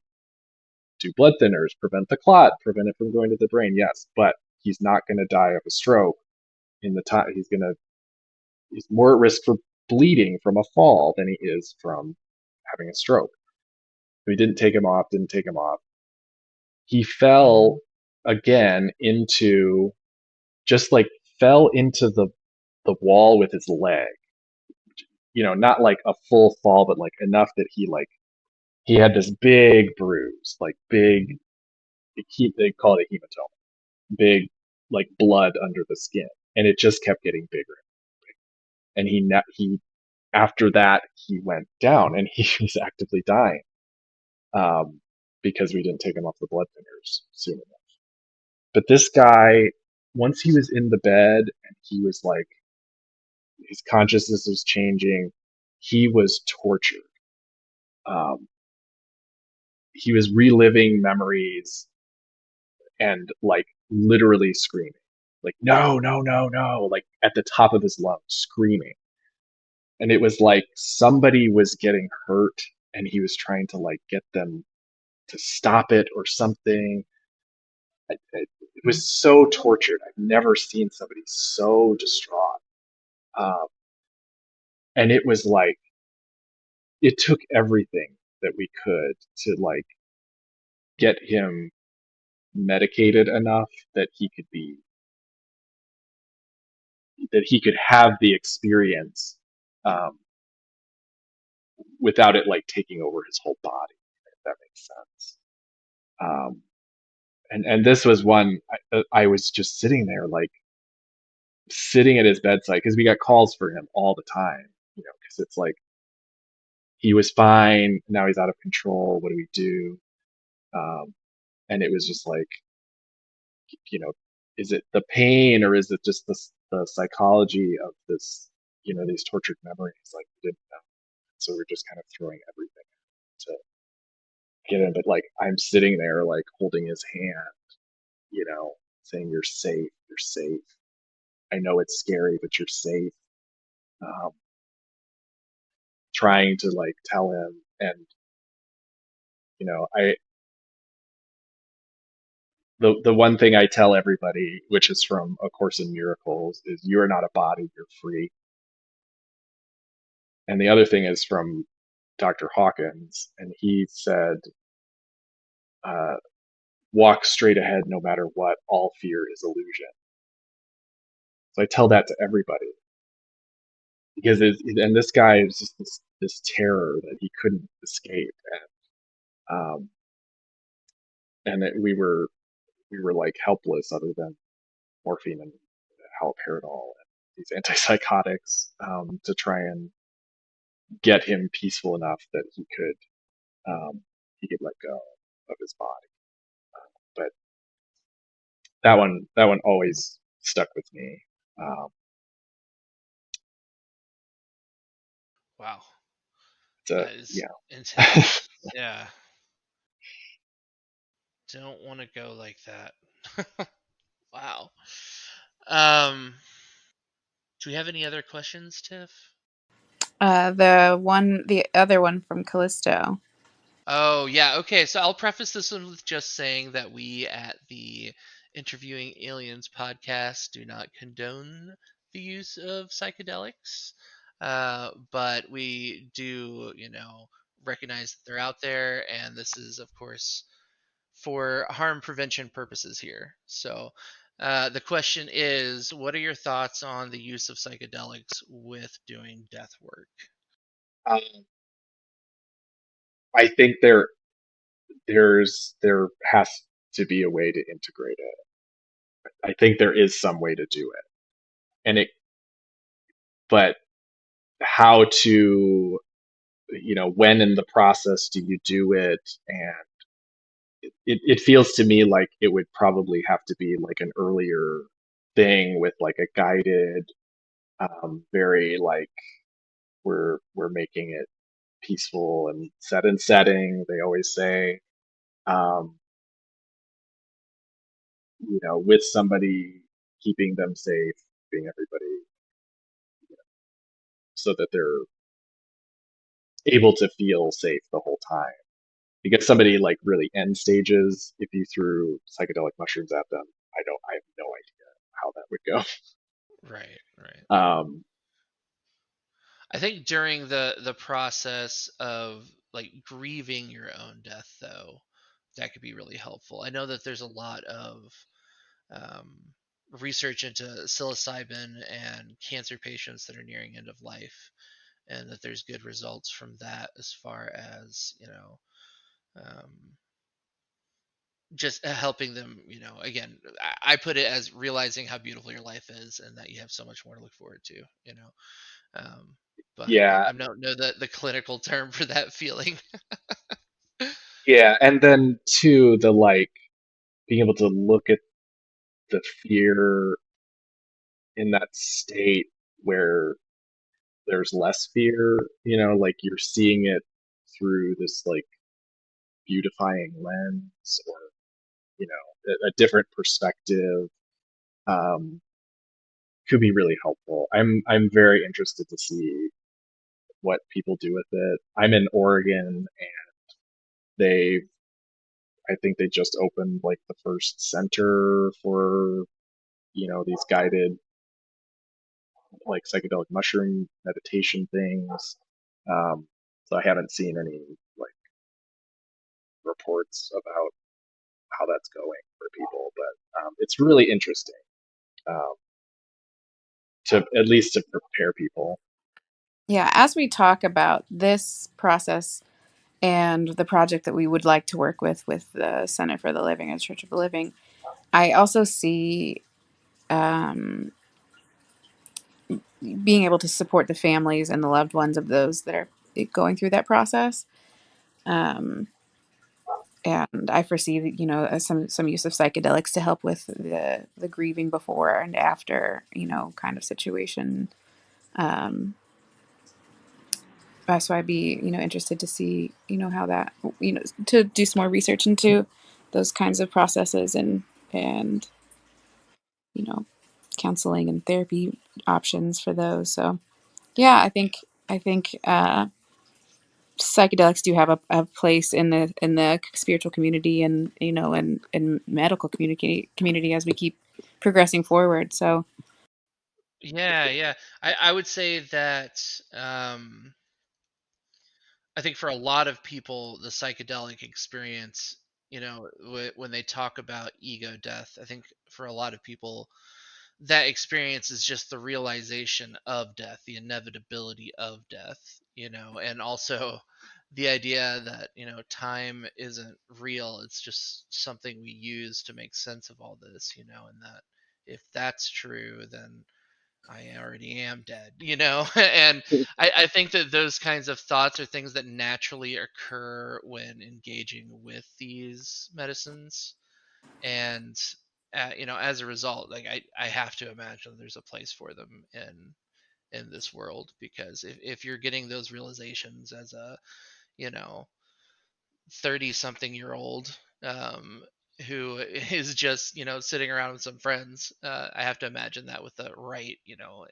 do blood thinners, prevent the clot, prevent it from going to the brain. Yes, but he's not going to die of a stroke in the time. He's more at risk for bleeding from a fall than he is from having a stroke. We didn't take him off, didn't take him off. He fell again into, just like fell into the wall with his leg. Not like a full fall, but like enough that he had this big bruise, like big, they call it a hematoma, big like blood under the skin, and it just kept getting bigger. And he after that he went down, and he was actively dying, um, because we didn't take him off the blood thinners soon enough. But this guy, once he was in the bed and he was like, his consciousness was changing, he was tortured. Um, he was reliving memories and like literally screaming, like, no, no, no, no, like at the top of his lungs, screaming. And it was like somebody was getting hurt and he was trying to like get them to stop it or something. It was so tortured. I've never seen somebody so distraught. Um, and it was like, it took everything that we could to like get him medicated enough that he could have the experience, um, without it like taking over his whole body, if that makes sense. Um, and this was one I was just sitting there like sitting at his bedside because we got calls for him all the time, because it's like he was fine, now he's out of control. What do we do? Um, and it was just like, you know, is it the pain or is it just the psychology of this, these tortured memories? Like we didn't know. So we're just kind of throwing everything to get him. But like I'm sitting there like holding his hand, saying you're safe, you're safe. I know it's scary, but you're safe. Um, trying to like tell him, and I the one thing I tell everybody, which is from A Course in Miracles, is you are not a body, you're free. And the other thing is from Dr. Hawkins, and he said, uh, walk straight ahead no matter what, all fear is illusion. So I tell that to everybody because and this guy is just this terror that he couldn't escape. um, and we were like helpless other than morphine and haloperidol and these antipsychotics, to try and get him peaceful enough that he could let go of his body. But that one always stuck with me. Um, Wow. to, That is you know. intense. Yeah. Don't want to go like that. Wow. Um, do we have any other questions, Tiff? The other one from Callisto. Oh, yeah. Okay, so I'll preface this one with just saying that we at the Interviewing Aliens podcast do not condone the use of psychedelics, but we do, recognize that they're out there, and this is, of course, for harm prevention purposes here. So, the question is, what are your thoughts on the use of psychedelics with doing death work? um, I think there has to be a way to integrate it. I think there is some way to do it, and it, but how to, when in the process do you do it? And it feels to me like it would probably have to be like an earlier thing with like a guided, very like we're making it peaceful and set in setting. They always say, um, with somebody, keeping them safe, keeping everybody, so that they're able to feel safe the whole time. Because somebody like really end stages, if you threw psychedelic mushrooms at them, I have no idea how that would Right, right. go. I think during the process of like grieving your own death, though, that could be really helpful. I know that there's a lot of um, research into psilocybin and cancer patients that are nearing end of life, and that there's good results from that as far as um, just helping them. Again, I put it as realizing how beautiful your life is and that you have so much more to look forward to. Um, but Yeah, I'm not know the clinical term for that feeling. yeah, and then too, the like being able to look at the fear in that state where there's less fear, like you're seeing it through this like beautifying lens, or a different perspective, um, could be really helpful. I'm very interested to see what people do with it. I'm in Oregon, and they I think they just opened like the first center for these guided like psychedelic mushroom meditation things. So I haven't seen any like reports about how that's going for people, but it's really interesting, um, to at least to prepare people. Yeah, as we talk about this process and the project that we would like to work with the Center for the Living and Church of the Living, I also see um, being able to support the families and the loved ones of those that are going through that process. Um, and I foresee, some use of psychedelics to help with the grieving before and after, kind of situation. Um, so I'd be, interested to see, how that, to do some more research into those kinds of processes and you know, counseling and therapy options for those. So yeah, I think psychedelics do have a place in the spiritual community and and medical community as we keep progressing forward. So Yeah, yeah. I would say that I think for a lot of people, the psychedelic experience, when they talk about ego death, I think for a lot of people, that experience is just the realization of death, the inevitability of death, and also the idea that, time isn't real. It's just something we use to make sense of all this, and that if that's true, then I already am dead, and I think that those kinds of thoughts are things that naturally occur when engaging with these medicines. And, as a result, like I have to imagine there's a place for them in in this world, because if you're getting those realizations as a, you know, 30 something year old, who is just, sitting around with some friends, I have to imagine that with the right,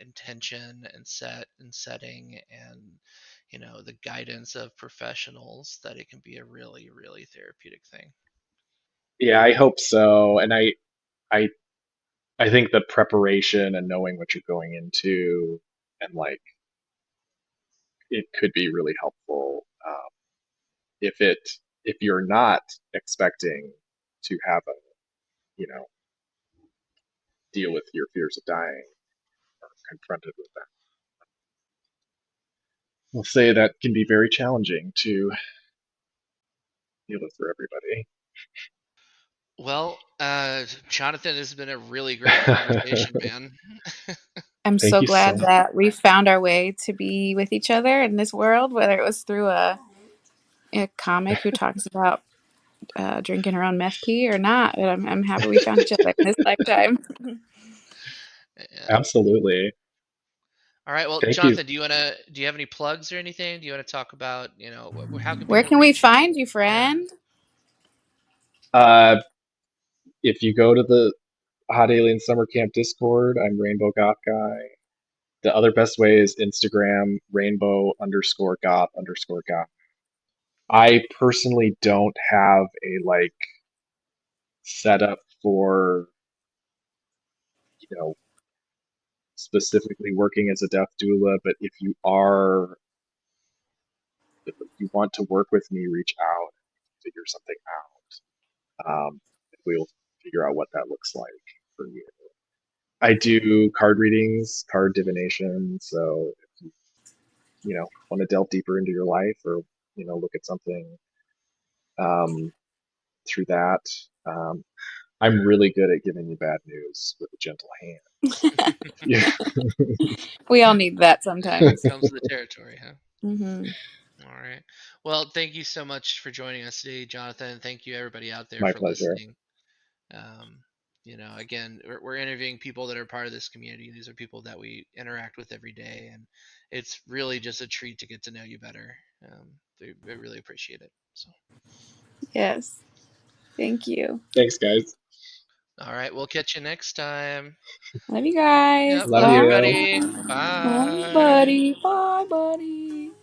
intention and setting, and the guidance of professionals, that it can be a really, really therapeutic thing. Yeah, I hope so. And I I think the preparation and knowing what you're going into and like it could be really helpful. If it if you're not expecting to have a you know deal with your fears of dying or confronted with them, we'll say that can be very challenging to deal with for Well, Jonathan, this has been a really great conversation, everybody. man. I'm Thank so you so glad much. that we found our way to be with each other in this world, whether it was through a comic who talks about drinking her own meth tea or not. But I'm happy we found each other in this lifetime. Yeah. Absolutely. All right. Well, Thank you. Jonathan, do you have any plugs or anything? Do you want to talk about, how can Where people can we reach find you? you, Yeah. friend? Uh, if you go to the Hot Alien Summer Camp Discord, I'm Rainbow Goth Guy. The other best way is Instagram, rainbow_goth_goth. I personally don't have a like setup for, you know, specifically working as a death doula, but if you want to work with me, reach out, figure something out. We'll figure out what that looks like for you. I do card readings, card divination, so if you want to delve deeper into your life or look at something um, through that. Um, I'm really good at giving you bad news with a gentle hand. So yeah, We all need that Yeah, sometimes. comes with the territory, huh? Hmm. All right. Well, thank you so much for joining us today, Jonathan. Thank you, everybody out there, my for pleasure. listening. Um, again, we're interviewing people that are part of this community. These are people that we interact with every day, and it's really just a treat to get to know you better. I really appreciate it. So, Yes. Thank you. Thanks, guys. all right, we'll catch you next time. Love you guys. Yep, Love bye, Bye. you. everybody. Bye, Bye. buddy. Bye, buddy.